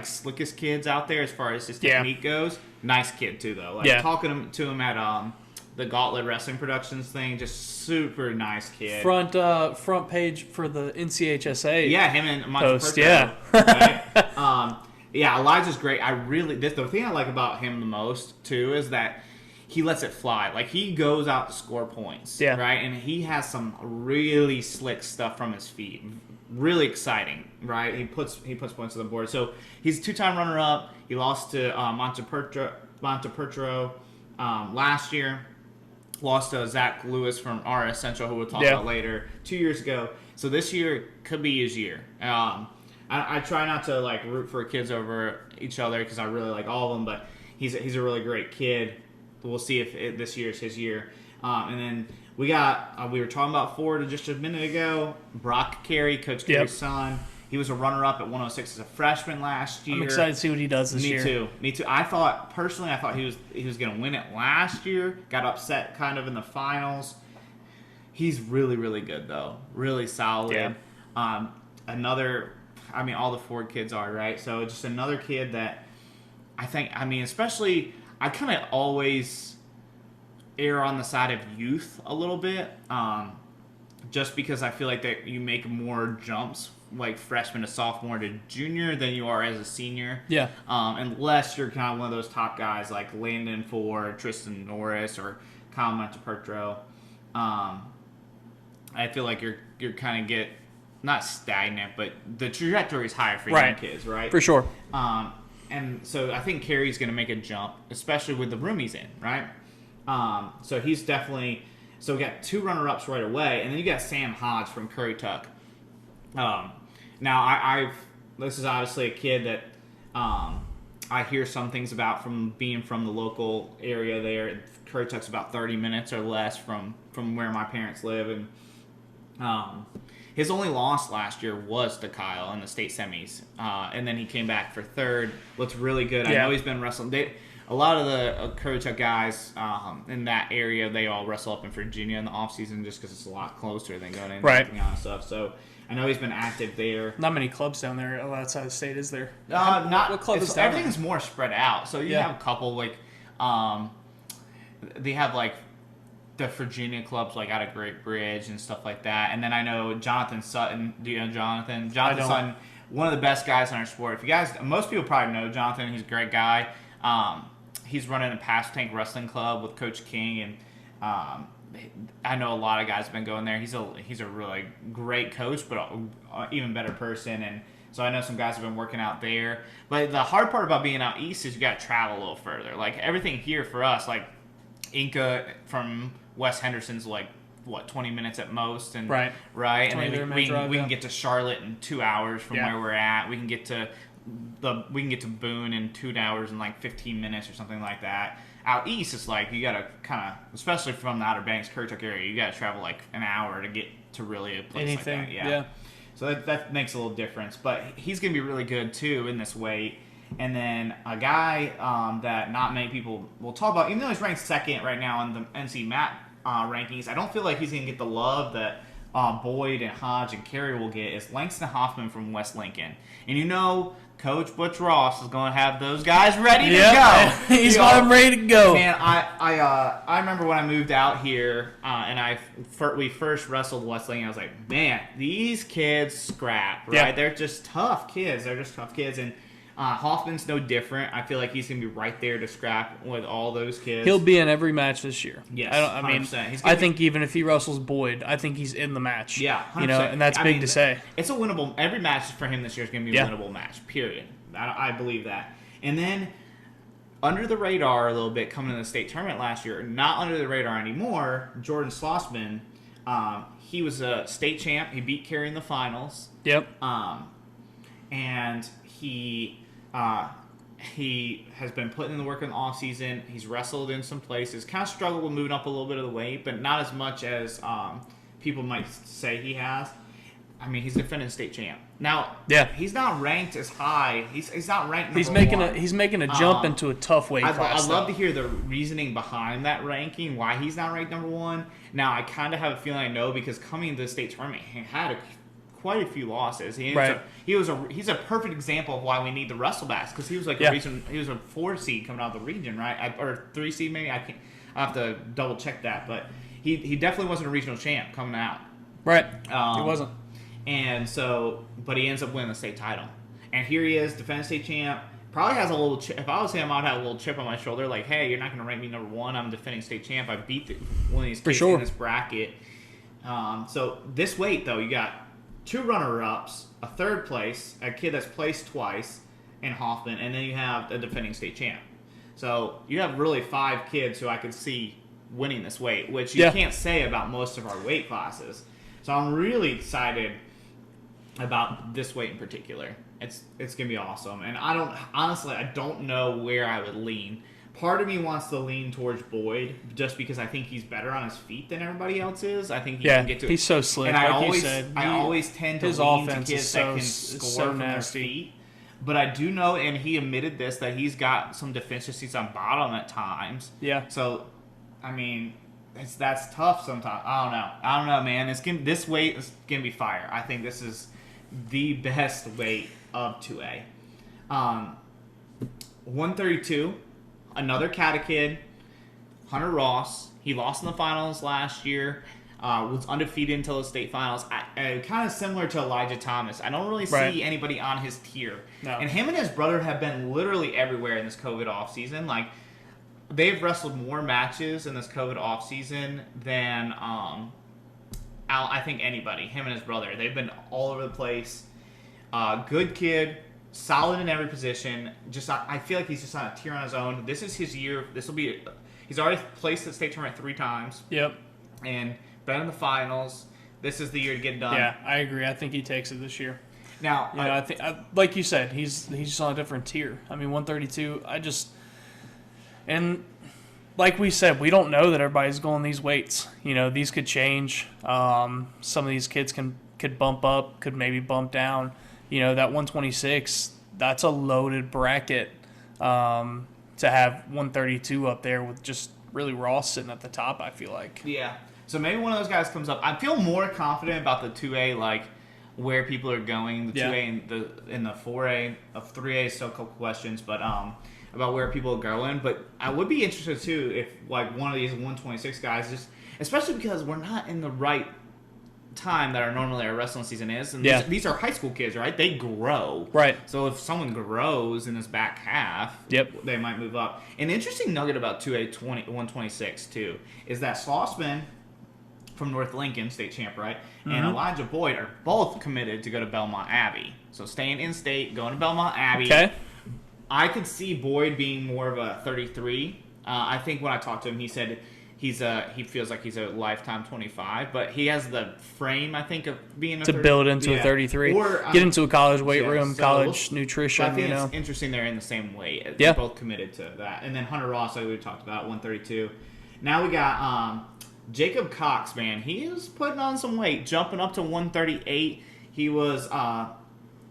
slickest kids out there as far as his technique goes, nice kid too though. Talking to him at the Gauntlet Wrestling Productions thing, just super nice kid. Front page for the NCHSA. Yeah, him and post. Right? Elijah's great. The thing I like about him the most too is that he lets it fly. Like he goes out to score points. Yeah. Right, and he has some really slick stuff from his feet. Really exciting, right? He puts points on the board. So he's a 2-time runner-up. He lost to Monteperto last year. Lost to Zach Lewis from RS Central, who we'll talk about later, 2 years ago. So this year could be his year. I try not to root for kids over each other because I really like all of them, but he's a really great kid. We'll see if this year is his year. And then we were talking about Ford just a minute ago. Brock Carey, Coach Carey's son. He was a runner-up at 106 as a freshman last year. I'm excited to see what he does this year. Me too. I thought he was going to win it last year. Got upset kind of in the finals. He's really, really good though. Really solid. Yeah. All the Ford kids are, right? So just another kid that especially I kind of always err on the side of youth a little bit. just because I feel like that you make more jumps like freshman to sophomore to junior than you are as a senior. Yeah. Unless you're kind of one of those top guys like Landon Ford, Tristan Norris, or Kyle Montepertro. I feel like you're kind of get not stagnant, but the trajectory is higher for young kids, right? For sure. And so I think Carey's going to make a jump, especially with the room he's in, right? So he's definitely. So we got 2 runner-ups right away, and then you got Sam Hodge from Curry Tuck. Now this is obviously a kid that I hear some things about from being from the local area there. Curry Tuck's about 30 minutes or less from where my parents live, and his only loss last year was to Kyle in the state semis, and then he came back for third. Looked really good. Yeah. I know he's been wrestling. A lot of the Curry Tuck guys in that area, they all wrestle up in Virginia in the offseason just because it's a lot closer than going in and all that stuff. So I know he's been active there. Not many clubs down there outside the state, is there? What club is down everything's there? More spread out. So you have a couple, like, they have, like, the Virginia clubs, like, out of Great Bridge and stuff like that. And then I know Jonathan Sutton. Do you know Jonathan? Jonathan Sutton, one of the best guys in our sport. If you guys, most people probably know Jonathan. He's a great guy. He's running a Pass Tank Wrestling Club with Coach King, and I know a lot of guys have been going there. He's a really great coach, but an even better person, and so I know some guys have been working out there. But the hard part about being out east is you got to travel a little further. Like everything here for us, like Inca from West Henderson's like 20 minutes at most, and right, and then we can get to Charlotte in 2 hours from where we're at. We can get to Boone in 2 hours and like 15 minutes or something like that. Out east, it's like you gotta kind of, especially from the Outer Banks, Curry Tuck area, you gotta travel like an hour to get to really a place like that. Yeah. So that makes a little difference. But he's gonna be really good too in this weight. And then a guy that not many people will talk about, even though he's ranked second right now in the NC MAP rankings, I don't feel like he's gonna get the love that Boyd and Hodge and Carey will get, is Langston Hoffman from West Lincoln. And you know, Coach Butch Ross is going to have those guys ready to go. He's got them ready to go. Man, I remember when I moved out here and we first wrestled West Lincoln, I was like, man, these kids scrap, right? Yeah. They're just tough kids. And Hoffman's no different. I feel like he's going to be right there to scrap with all those kids. He'll be in every match this year. Yes, I think even if he wrestles Boyd, I think he's in the match. Yeah, 100%. And that's big to say. It's a winnable. Every match for him this year is going to be a winnable match. Period. I believe that. And then under the radar a little bit coming to the state tournament last year, not under the radar anymore. Jordan Slossman, he was a state champ. He beat Carey in the finals. Yep. And he has been putting in the work in the off season. He's wrestled in some places. Kind of struggled with moving up a little bit of the weight, but not as much as people might say he has. I mean, he's defending state champ. Now, he's not ranked as high. He's not ranked number one. He's making a jump into a tough weight class. I'd love to hear the reasoning behind that ranking, why he's not ranked number one. Now, I kind of have a feeling I know because coming into the state tournament, he had quite a few losses. He's a perfect example of why we need the Wrestlebacks, because he was like he was a 4 seed coming out of the region, right? Or 3 seed maybe. I have to double check that, but he definitely wasn't a regional champ coming out. Right. He wasn't. And so, but he ends up winning the state title. And here he is, defending state champ. Probably has a little chip. If I was him, I'd have a little chip on my shoulder, like, hey, you're not going to rank me number one. I'm defending state champ. I beat one of these kids in this bracket. So this weight, though, you got 2 runner-ups, a third place, a kid that's placed twice, in Hoffman, and then you have a defending state champ. So you have really 5 kids who I could see winning this weight, which you can't say about most of our weight classes. So I'm really excited about this weight in particular. It's gonna be awesome, and I don't know where I would lean. Part of me wants to lean towards Boyd just because I think he's better on his feet than everybody else is. I think he can get to. He's so slick. And I always tend to lean to kids that can score from their feet. But I do know, and he admitted this, that he's got some deficiencies on bottom at times. Yeah. So, I mean, that's tough sometimes. I don't know, man. This weight is gonna be fire. I think this is the best weight of 2A. 132, another Cata kid, Hunter Ross. He lost in the finals last year. Was undefeated until the state finals. Kind of similar to Elijah Thomas. I don't really see anybody on his tier. No. And him and his brother have been literally everywhere in this COVID offseason. Like, they've wrestled more matches in this COVID offseason than I think anybody. Him and his brother. They've been all over the place. Good kid. Solid in every position. I feel like he's just on a tier on his own. This is his year. He's already placed at the state tournament 3 times. Yep. And been in the finals. This is the year to get it done. Yeah, I agree. I think he takes it this year. Now, I think, like you said, he's just on a different tier. I mean, 132. And like we said, we don't know that everybody's going these weights. These could change. Some of these kids could bump up, could maybe bump down. That 126, that's a loaded bracket. To have 132 up there with just really Ross sitting at the top, I feel like. Yeah. So maybe one of those guys comes up. I feel more confident about the 2A, like where people are going. The 2A and the 4A. Of 3A, still a couple questions, but about where people are going. But I would be interested too if like one of these 126 guys, just especially because we're not in the right time that normally our wrestling season is, and these are high school kids, right? They grow, right? So if someone grows in this back half, they might move up. An interesting nugget about 2A 126 too is that Slossman from North Lincoln, state champ, right, and Elijah Boyd are both committed to go to Belmont Abbey. So staying in state, going to Belmont Abbey. Okay. I could see Boyd being more of a 33. I think when I talked to him, he said he feels like he's a lifetime 25, but he has the frame, I think, of being a to 30, build into a 33, or get into a college weight room, college nutrition. I think it's interesting they're in the same weight. They're both committed to that. And then Hunter Ross, like we talked about, 132. Now we got Jacob Cox, man. He is putting on some weight, jumping up to 138. He was at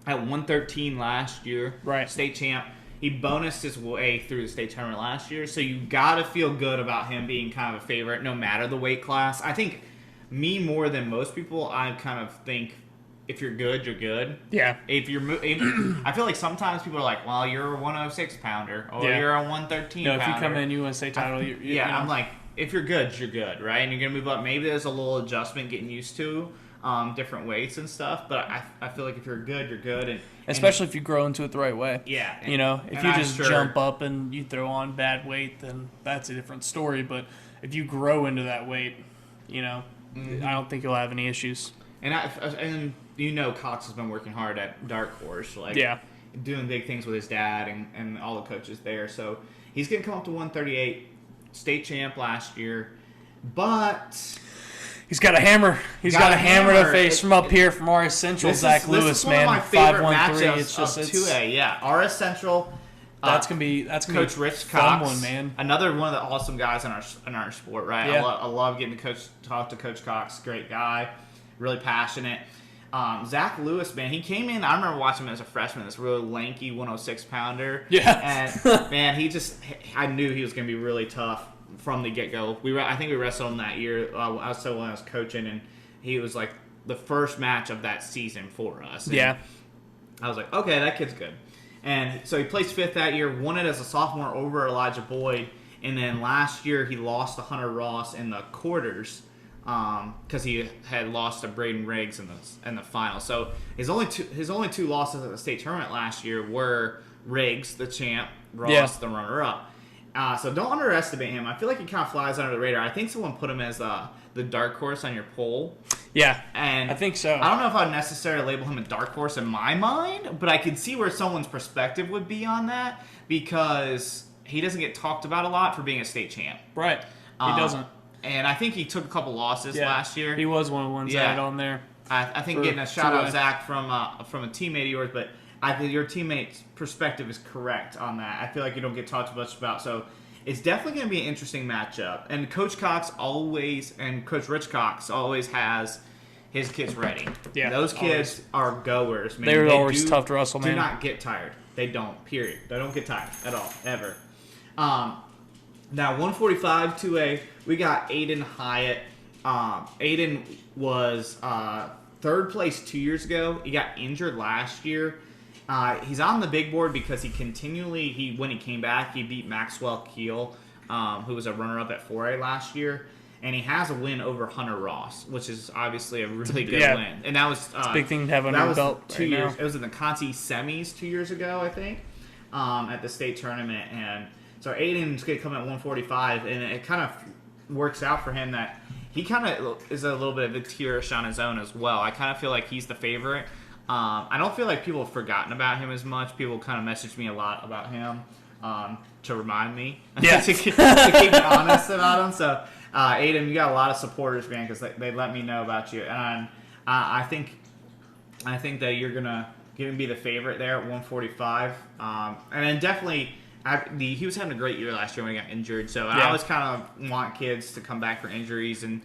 113 last year, right? State champ. He bonused his way through the state tournament last year, so you got to feel good about him being kind of a favorite no matter the weight class. I think me more than most people, I kind of think if you're good, you're good. Yeah. I feel like sometimes people are like, well, you're a 106 pounder or you're a 113 pounder. No, if you come in, you win state title. I'm like, if you're good, you're good, right? And you're going to move up. Maybe there's a little adjustment getting used to different weights and stuff, but I feel like if you're good, you're good. And especially if you grow into it the right way. Yeah. If you just jump up and you throw on bad weight, then that's a different story. But if you grow into that weight, I don't think you'll have any issues. And Cox has been working hard at Dark Horse, doing big things with his dad and all the coaches there. So he's going to come up to 138, state champ last year, but he's got a hammer. He's got a hammer to face from up here from RS Central. Zach Lewis, man, 5'13". It's just 2A. Yeah, RS Central. That's gonna be Coach Rich Cox, one, man. Another one of the awesome guys in our sport, right? Yeah. I love getting to talk to Coach Cox. Great guy, really passionate. Zach Lewis, man, he came in. I remember watching him as a freshman. This really lanky 106 pounder. Yeah, and man, I knew he was gonna be really tough from the get-go. I think we wrestled him that year. I was coaching, and he was like the first match of that season for us. And I was like, okay, that kid's good. And so he placed 5th that year, won it as a sophomore over Elijah Boyd, and then last year he lost to Hunter Ross in the quarters because he had lost to Braden Riggs in the final. So his only two losses at the state tournament last year were Riggs, the champ, Ross, the runner-up. So don't underestimate him. I feel like he kind of flies under the radar. I think someone put him as the dark horse on your poll. Yeah, and I think so. I don't know if I'd necessarily label him a dark horse in my mind, but I can see where someone's perspective would be on that because he doesn't get talked about a lot for being a state champ. Right, he doesn't. And I think he took a couple losses last year. He was one of the ones that had on there. I think getting a shout-out, Zach, from a teammate of yours, but I think your teammate's perspective is correct on that. I feel like you don't get talked much about. So it's definitely going to be an interesting matchup. And Coach Cox and Coach Rich Cox always has his kids ready. Yeah, those kids are goers, man. They're always tough to wrestle, man. Do not get tired. They don't, period. They don't get tired at all, ever. Now, 145 2A, we got Aiden Hyatt. Aiden was 3rd place 2 years ago. He got injured last year. He's on the big board because when he came back, he beat Maxwell Keel, who was a runner-up at 4A last year. and he has a win over Hunter Ross, which is obviously a really good win. And that was it's a big thing to have under your belt. 2 years. It was in the Conti semis 2 years ago, I think, at the state tournament. And so Aiden's going to come at 145, and it kind of works out for him that he kind of is a little bit of a tierish on his own as well. I kind of feel like he's the favorite. I don't feel like people have forgotten about him as much. People kind of message me a lot about him to remind me to keep me honest about him. So, Aiden, you got a lot of supporters, man, because they let me know about you. And I think that you're going to be the favorite there at 145. And then definitely, he was having a great year last year when he got injured. So I always kind of want kids to come back for injuries and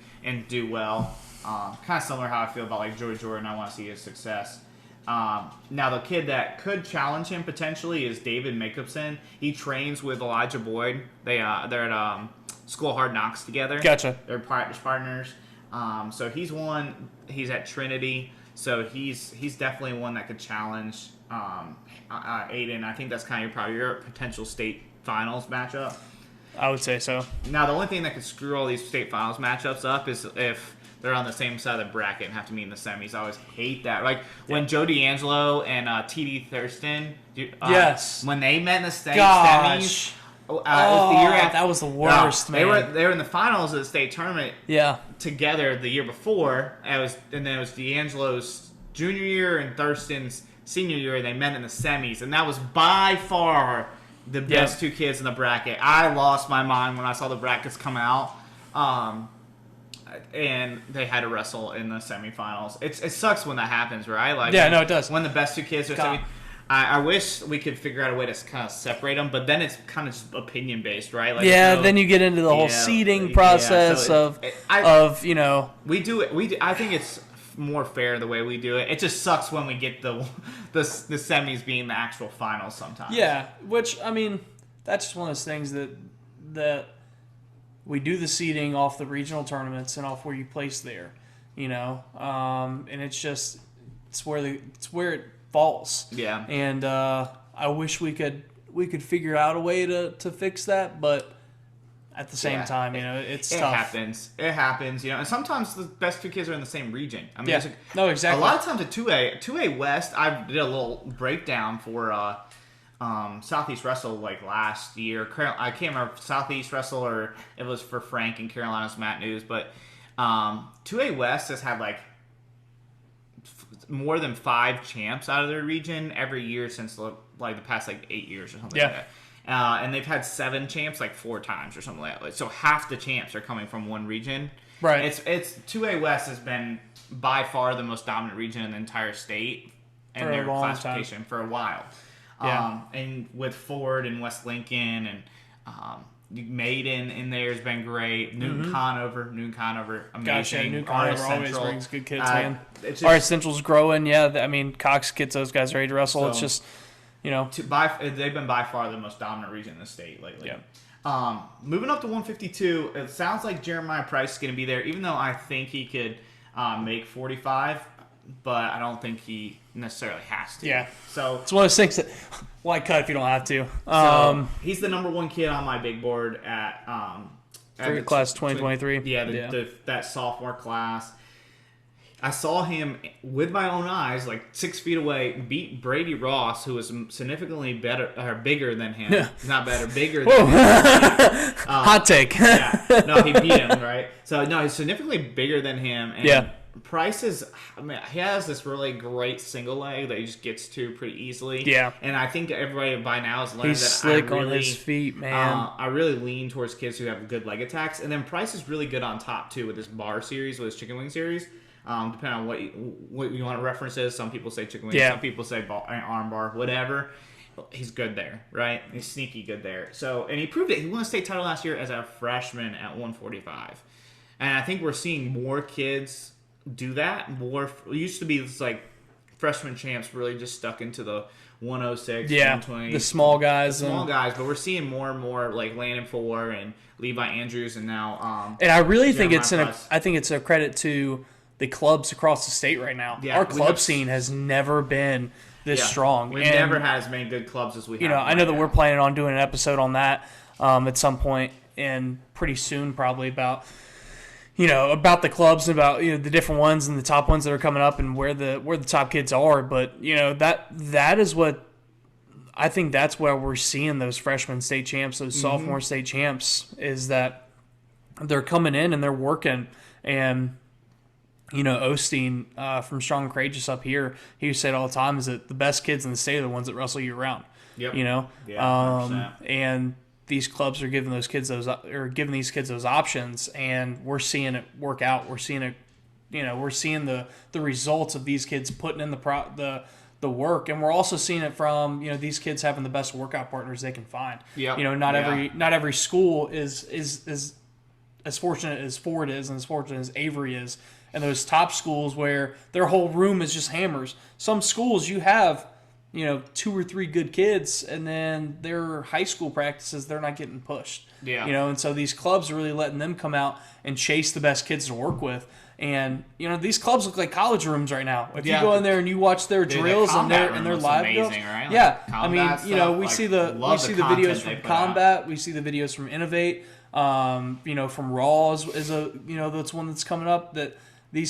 do well. Kind of similar how I feel about like Joey Jordan. I want to see his success. Now the kid that could challenge him potentially is David Makeupson. He trains with Elijah Boyd. They're at School Hard Knocks together. Gotcha. They're partners. So he's one. He's at Trinity. So he's definitely one that could challenge Aiden. I think that's kind of your potential state finals matchup. I would say so. Now the only thing that could screw all these state finals matchups up is if they're on the same side of the bracket and have to meet in the semis. I always hate that. Like when Joe D'Angelo and T.D. Thurston, when they met in the semis, that was the worst, man. They were in the finals of the state tournament together the year before. And then it was D'Angelo's junior year and Thurston's senior year. They met in the semis, and that was by far the best two kids in the bracket. I lost my mind when I saw the brackets come out. And they had to wrestle in the semifinals. It sucks when that happens, right? Like, no, it does. When the best two kids are I wish we could figure out a way to kind of separate them, but then it's kind of just opinion based, right? Like, then you get into the whole seeding process we do it. I think it's more fair the way we do it. It just sucks when we get the semis being the actual finals sometimes. Yeah, which I mean, that's just one of those things that. We do the seeding off the regional tournaments and off where you place there, and it's where it falls. Yeah. And I wish we could figure out a way to fix that, but at the same time, it's tough. It happens, and sometimes the best two kids are in the same region. I mean, exactly. A lot of times at 2A West, I did a little breakdown for Southeast Wrestle like last year. I can't remember if Southeast Wrestle or it was for Frank and Carolina's Matt News, but 2A West has had like more than 5 champs out of their region every year since the past 8 years or something like that. And they've had 7 champs 4 times or something like that. So half the champs are coming from one region. Right. It's 2A West has been by far the most dominant region in the entire state in their classification for a while. And with Ford and West Lincoln and Maiden in there has been great. Newton Conover, amazing. Gosh, Newton Conover always brings good kids, man. RS Central's growing, I mean, Cox kids, those guys are ready to wrestle. So, it's just, they've been by far the most dominant region in the state lately. Yeah. Moving up to 152, it sounds like Jeremiah Price is going to be there, even though I think he could make 45, but I don't think he necessarily has to. Yeah. So it's one of those things that why cut if you don't have to. So he's the number 1 kid on my big board at class 2023. That sophomore class. I saw him with my own eyes, 6 feet away, beat Brady Ross, who was significantly bigger than him. Yeah. Not better, bigger than him. Hot take. No, he beat him, right? So, no, he's significantly bigger than him. And Price he has this really great single leg that he just gets to pretty easily. Yeah. And I think everybody by now has learned he's slick on his feet, man. I really lean towards kids who have good leg attacks. And then Price is really good on top, too, with his bar series, with his chicken wing series. Depending on what you want to reference is. Some people say chicken wing, some people say arm bar, whatever. He's good there, right? He's sneaky good there. So, and he proved it. He won a state title last year as a freshman at 145. And I think we're seeing more kids do that. It used to be this freshman champs really just stuck into the 106, 120. The small guys. But we're seeing more and more Landon Fuller and Levi Andrews and now and I really think it's a credit to the clubs across the state right now. Yeah, our club scene has never been this strong. We've never had as many good clubs as we have. I know that we're planning on doing an episode on that at some point and pretty soon probably about about the clubs and about the different ones and the top ones that are coming up and where the top kids are. But that is what I think, that's where we're seeing those freshman state champs, those sophomore state champs, is that they're coming in and they're working. And Osteen from Strong and Courageous up here, he said all the time is that the best kids in the state are the ones that wrestle year round. Yep. Yeah, and these clubs are giving these kids those options, and we're seeing it work out. We're seeing it, we're seeing the results of these kids putting in the work, and we're also seeing it from these kids having the best workout partners they can find. Yeah, not every school is as fortunate as Ford is and as fortunate as Avery is, and those top schools where their whole room is just hammers. Some schools you have 2 or 3 good kids, and then their high school practices, they're not getting pushed. Yeah. And so these clubs are really letting them come out and chase the best kids to work with. And, these clubs look like college rooms right now. If you go in there and you watch their drills and their live drills. Right? Yeah. Stuff, we see the videos from Combat. We see the videos from Innovate. From Raw is that's one that's coming up that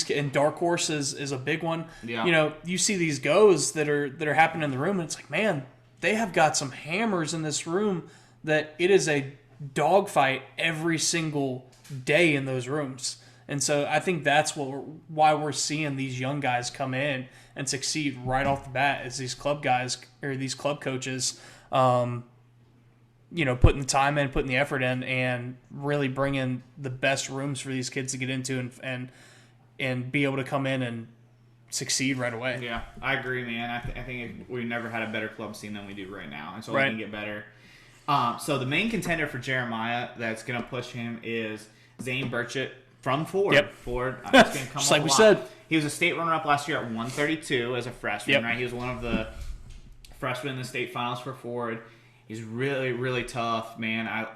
and Dark Horse is a big one. Yeah. You see these goes that are happening in the room, and it's like, man, they have got some hammers in this room that it is a dogfight every single day in those rooms. And so I think that's why we're seeing these young guys come in and succeed right off the bat, is these club guys or these club coaches, putting the time in, putting the effort in, and really bringing the best rooms for these kids to get into and be able to come in and succeed right away. Yeah, I agree, man. I think we've never had a better club scene than we do right now, and so we can get better. So the main contender for Jeremiah that's going to push him is Zane Burchett from Ford. Yep. Ford, it's going to come just like we lot. said. He was a state runner-up last year at 132 as a freshman, Yep. right? He was one of the freshmen in the state finals for Ford. He's really, really tough, man.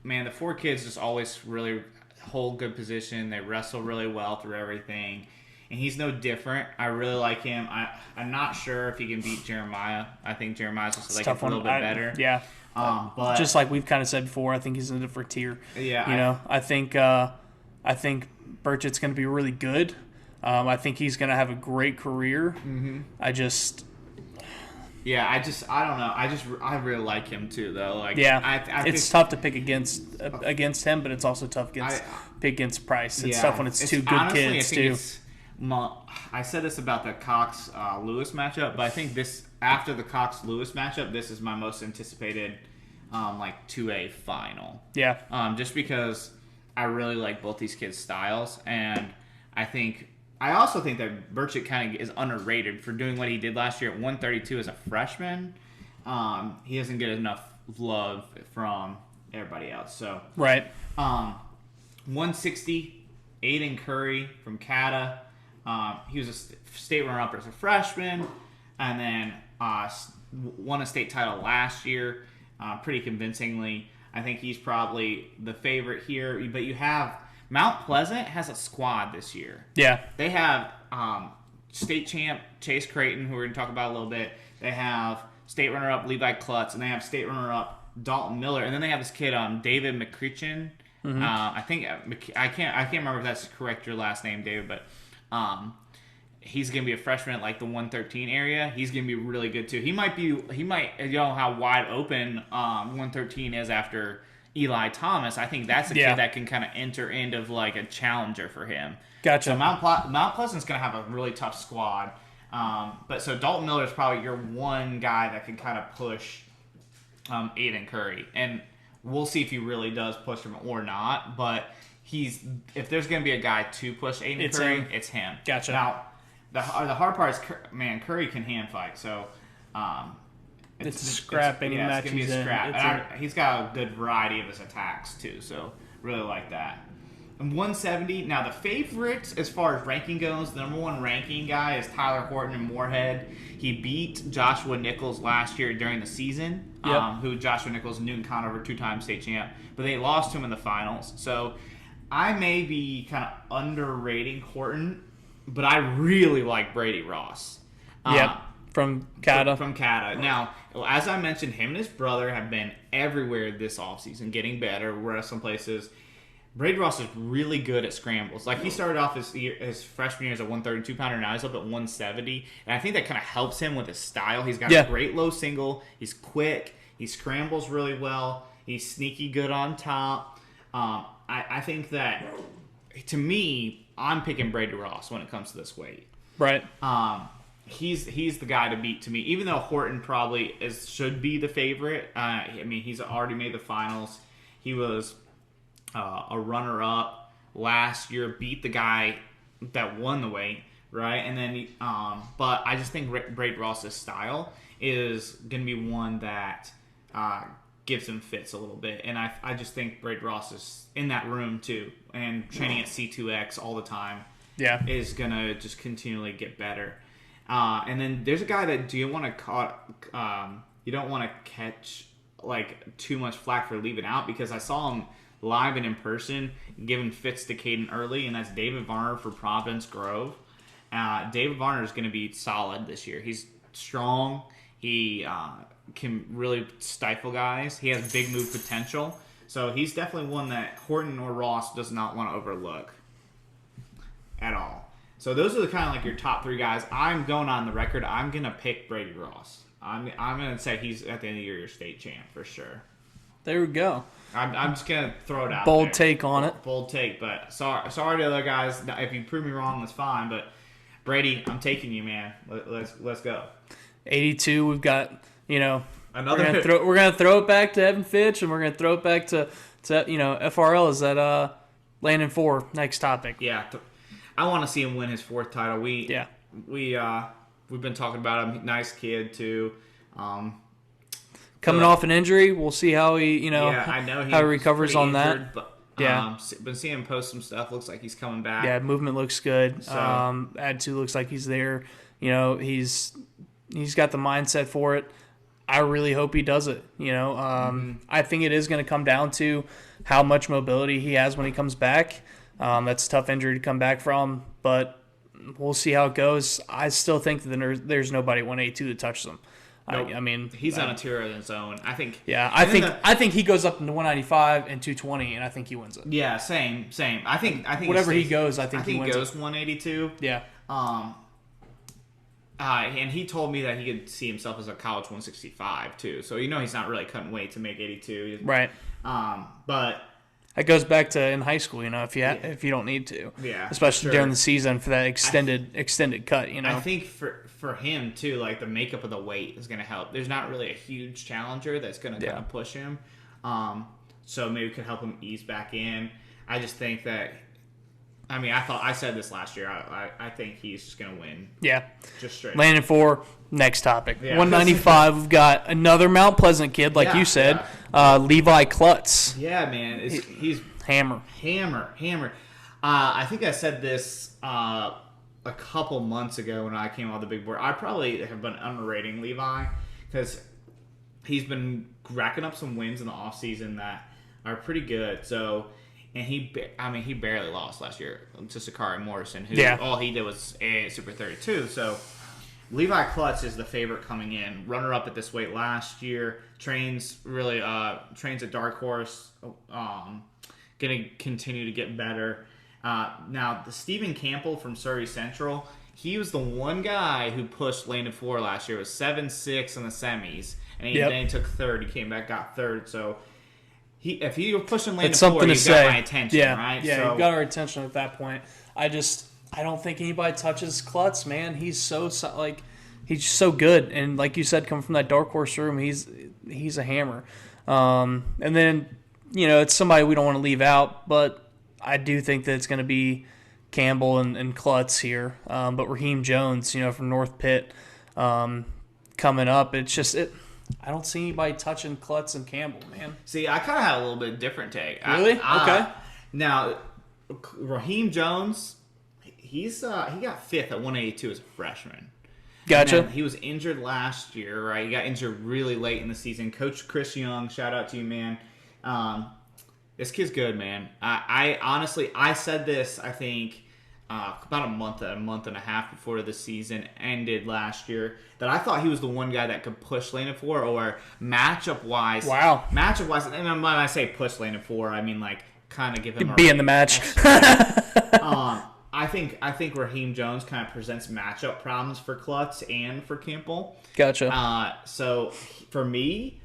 The Ford kids just always really hold good position. They wrestle really well through everything, and he's no different. I really like him. I'm not sure if he can beat Jeremiah. I think Jeremiah's just a little bit better. Yeah. But just like we've kind of said before, I think he's in a different tier. Yeah. I think Burchett's going to be really good. I think he's going to have a great career. Mm-hmm. I don't know. I really like him too, though. It's tough to pick against him, but it's also tough pick against Price. It's tough when it's two good kids too. I said this about the Cox Lewis matchup, but I think after the Cox Lewis matchup, this is my most anticipated 2A final. Yeah. Just because I really like both these kids' styles, and I also think that Burchett kind of is underrated for doing what he did last year at 132 as a freshman. He doesn't get enough love from everybody else. So right. 160, Aiden Curry from Cata. He was a state runner-up as a freshman, and then won a state title last year pretty convincingly. I think he's probably the favorite here. But you have Mount Pleasant has a squad this year. Yeah. They have state champ Chase Creighton, who we're going to talk about a little bit. They have state runner-up Levi Klutz, and they have state runner-up Dalton Miller, and then they have this kid David McCreachin. Mm-hmm. I can't remember if that's correct your last name, David, but he's gonna be a freshman at the 113 area. He's gonna be really good too. He might how wide open 113 is after Eli Thomas. I think that's a kid that can kind of enter into a challenger for him. Gotcha. So Mount Pleasant's gonna have a really tough squad. So Dalton Miller is probably your one guy that can kind of push Aiden Curry, and we'll see if he really does push him or not. But if there's going to be a guy to push Aiden Curry, it's him. Gotcha. Now, the hard part is, Curry can hand fight, so it's a scrap any match he's in. He's got a good variety of his attacks too, so really like that. And 170. Now the favorite as far as ranking goes, the number one ranking guy is Tyler Horton in Moorhead. He beat Joshua Nichols last year during the season. Who Joshua Nichols, Newton Conover, 2-time state champ, but they lost to him in the finals. So I may be kind of underrating Horton, but I really like Brady Ross. From Cata. From Cata. Now, as I mentioned, him and his brother have been everywhere this offseason, getting better, whereas some places. Brady Ross is really good at scrambles. Like, he started off his freshman year as a 132-pounder. Now he's up at 170. And I think that kind of helps him with his style. He's got a great low single. He's quick. He scrambles really well. He's sneaky good on top. I think that, to me, I'm picking Brady Ross when it comes to this weight. Right. He's the guy to beat to me. Even though Horton probably should be the favorite. I mean, he's already made the finals. He was a runner-up last year, beat the guy that won the weight, right? And then, but I just think Brady Ross's style is going to be one that gives him fits a little bit. And I just think Brady Ross is in that room too, and training at C2X all the time. Yeah, is going to just continually get better. And then there's a guy that you don't want to catch like too much flack for leaving out, because I saw him live and in person giving fits to Caden early, and that's David Varner for Providence Grove. David Varner is going to be solid this year. He's strong. He can really stifle guys. He has big move potential. So he's definitely one that Horton or Ross does not want to overlook at all. So those are the kind of like your top three guys. I'm going on the record. I'm going to pick Brady Ross. I'm going to say he's at the end of the year your state champ for sure. There we go. I'm just going to throw it out Bold there. take on it. Bold take, but sorry to other guys. If you prove me wrong, that's fine. But Brady, I'm taking you, man. Let's go. 82. We've got, another. We're gonna throw it back to Evan Fitch, and we're gonna throw it back to FRL. Is that Landon 4? Next topic. Yeah, I want to see him win his 4th title. We've been talking about him. Nice kid too. Coming off an injury, we'll see how he I know how he recovers on injured, that. But, yeah, been seeing him post some stuff. Looks like he's coming back. Yeah, movement looks good. So. Attitude looks like he's there. He's got the mindset for it. I really hope he does it. I think it is going to come down to how much mobility he has when he comes back. That's a tough injury to come back from, but we'll see how it goes. I still think that there's nobody 1A-2 to touch them. Nope. I mean, he's on a tier of his own. I think. Yeah, I think he goes up into 195 and 220, and I think he wins it. Yeah, same. I think whatever he goes, I think he wins goes 182. Yeah. And he told me that he could see himself as a college 165 too. So he's not really cutting weight to make 82. Right. But that goes back to in high school. If you don't need to. Yeah. Especially during the season for that extended cut. I think for him too, like the makeup of the weight is going to help. There's not really a huge challenger that's going to kind of push him. So maybe it could help him ease back in. I just think that. I mean, I said this last year. I think he's just going to win. Yeah. Just straight. Landon 4, next topic. Yeah. 195, we've got another Mount Pleasant kid, like you said, Levi Klutz. Yeah, man. He's hammer. I think I said this a couple months ago when I came on the big board. I probably have been underrating Levi because he's been racking up some wins in the offseason that are pretty good. So... And he barely lost last year to Sakari Morrison, who all he did was a Super 32. So Levi Klutz is the favorite coming in, runner-up at this weight last year. Trains at Dark Horse, going to continue to get better. Now the Stephen Campbell from Surrey Central, he was the one guy who pushed Landon 4 last year. It was 7-6 in the semis, and then he took third. He came back, got third. So. If you were pushing Landon 4, you got my attention, right? Yeah, you got our attention at that point. I don't think anybody touches Klutz, man. He's he's so good, and like you said, coming from that Dark Horse room, he's a hammer. And then it's somebody we don't want to leave out, but I do think that it's going to be Campbell and Klutz here. But Raheem Jones, from North Pitt, coming up, it's just it. I don't see anybody touching Klutz and Campbell, man. See, I kind of had a little bit different take. Really? Okay. Now, Raheem Jones, he got 5th at 182 as a freshman. Gotcha. He was injured last year, right? He got injured really late in the season. Coach Chris Young, shout out to you, man. This kid's good, man. I honestly said this, I think, about a month and a half before the season ended last year, that I thought he was the one guy that could push Landon 4 or matchup wise. Wow. Matchup wise, and when I say push Landon 4, I mean like kind of give him be in the match. I think Raheem Jones kind of presents matchup problems for Klutz and for Campbell. Gotcha. So for me,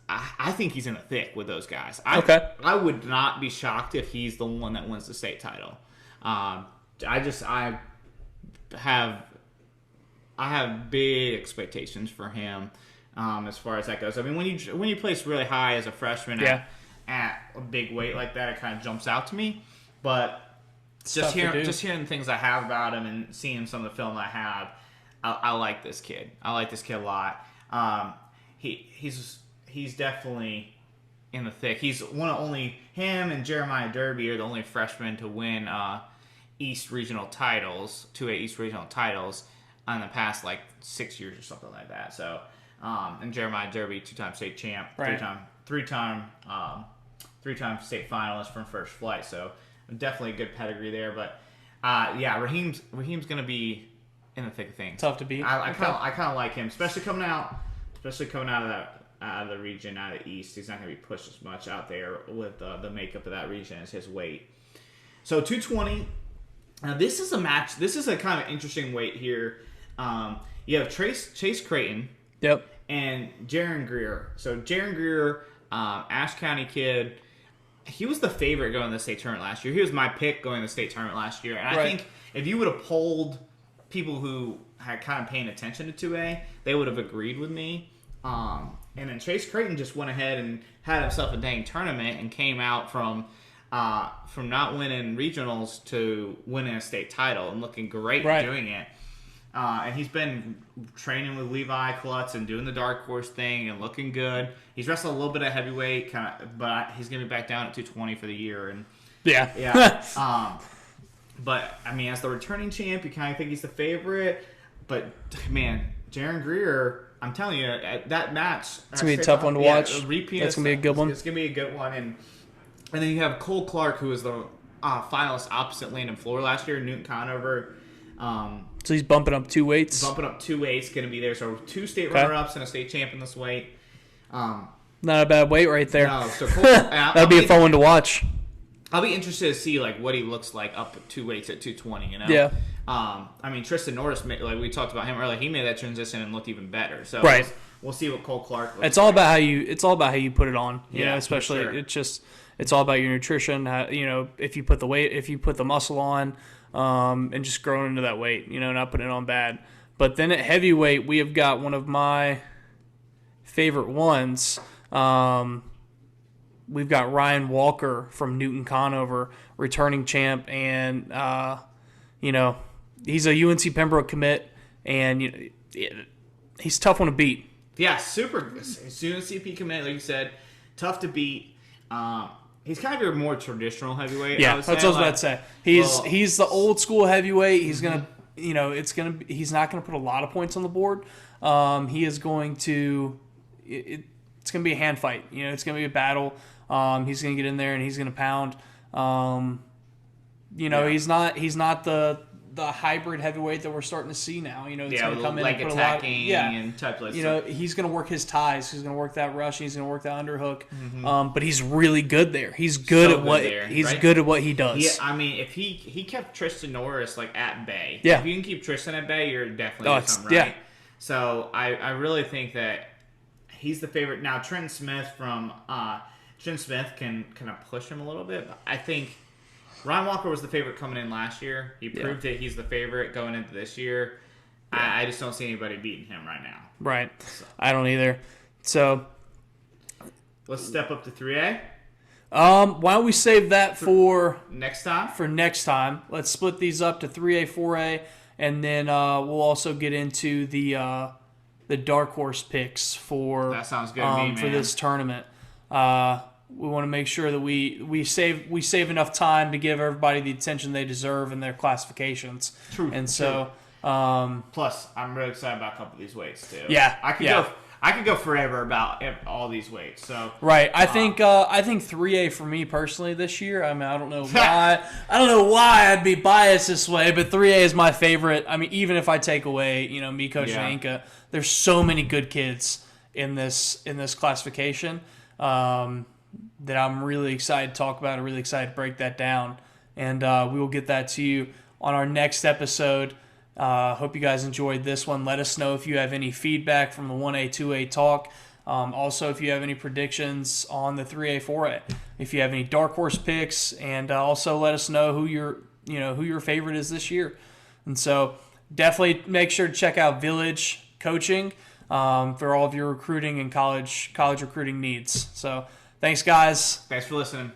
I think he's in the thick with those guys. I would not be shocked if he's the one that wins the state title. I have big expectations for him as far as that goes. I mean, when you place really high as a freshman at a big weight like that, it kind of jumps out to me. But just hearing things I have about him and seeing some of the film I have, I like this kid. I like this kid a lot. He's definitely in the thick. He's only him and Jeremiah Derby are the only freshmen to win East Regional titles, 2A East Regional titles in the past 6 years or something like that. So, and Jeremiah Derby, 2-time state champ, right. three-time state finalist from first flight. So definitely a good pedigree there. But Raheem's going to be in the thick of things. Tough to beat. I kind of like him, especially coming out of the region, out of the East. He's not going to be pushed as much out there with the makeup of that region as his weight. So 220. Now this is a match. This is a kind of interesting weight here. You have Chase Creighton. Yep. And Jaron Greer. So Jaron Greer, Ashe County kid. He was the favorite going to the state tournament last year. He was my pick going to the state tournament last year. And I think if you would have polled people who had kind of paying attention to 2A, they would have agreed with me. And then Chase Creighton just went ahead and had himself a dang tournament and came out from not winning regionals to winning a state title and looking great doing it. And he's been training with Levi Klutz and doing the dark horse thing and looking good. He's wrestled a little bit of heavyweight, but he's going to be back down at 220 for the year. And but I mean, as the returning champ, you kind of think he's the favorite. But man, Jaron Greer, I'm telling you, that match, it's gonna be a tough one to watch. That's gonna be a good one. It's gonna be a good one. And then you have Cole Clark, who was the finalist opposite Landon Floor last year, Newton Conover. So he's bumping up 2 weights. Bumping up 2 weights, going to be there. So 2 state runner-ups and a state champ in this weight. Not a bad weight right there. No, so that'd be a fun one to watch. I'll be interested to see what he looks like up 2 weights at 220. You know. Yeah. I mean, Tristan Norris, we talked about him earlier. He made that transition and looked even better. So we'll see what Cole Clark looks It's all about how you put it on. You know, especially sure. It's all about your nutrition. If you put the muscle on. And just growing into that weight, not putting it on bad. But then at heavyweight, we have got one of my favorite ones. We've got Ryan Walker from Newton Conover, returning champ, and he's a UNC Pembroke commit, and he's a tough one to beat. Yeah, super. UNCP commit, like you said, tough to beat. He's kind of your more traditional heavyweight. Yeah, that's what I was about to say. He's the old school heavyweight. He's gonna, he's not gonna put a lot of points on the board. He is going to. It's gonna be a hand fight. It's gonna be a battle. He's gonna get in there and he's gonna pound. He's not the hybrid heavyweight that we're starting to see now. It's going to come in and put attacking and type of he's going to work his ties. He's going to work that rush. He's going to work that underhook. Mm-hmm. But he's really good there. He's good at what he does. Yeah, I mean, if he kept Tristan Norris at bay. Yeah. If you can keep Tristan at bay, you're definitely doing something right. Yeah. So I really think that he's the favorite. Now Trent Smith can kind of push him a little bit. But I think Ryan Walker was the favorite coming in last year. He proved that he's the favorite going into this year. Yeah. I just don't see anybody beating him right now. Right. So. I don't either. So let's step up to 3A. Why don't we save that for next time? For next time. Let's split these up to 3A, 4A, and then we'll also get into the dark horse picks for that sounds good to me, man. For this tournament. We want to make sure that we save enough time to give everybody the attention they deserve in their classifications. True. And so, plus, I'm really excited about a couple of these weights too. Yeah, I could go forever about all these weights. So right, I think 3A for me personally this year. I mean, I don't know why I'd be biased this way, but 3A is my favorite. I mean, even if I take away me coaching Inca, there's so many good kids in this classification. that I'm really excited to talk about. I'm really excited to break that down. And we will get that to you on our next episode. Hope you guys enjoyed this one. Let us know if you have any feedback from the 1A-2A talk. Also, if you have any predictions on the 3A-4A, if you have any dark horse picks, and also let us know who your favorite is this year. And so definitely make sure to check out Village Coaching for all of your recruiting and college recruiting needs. So thanks, guys. Thanks for listening.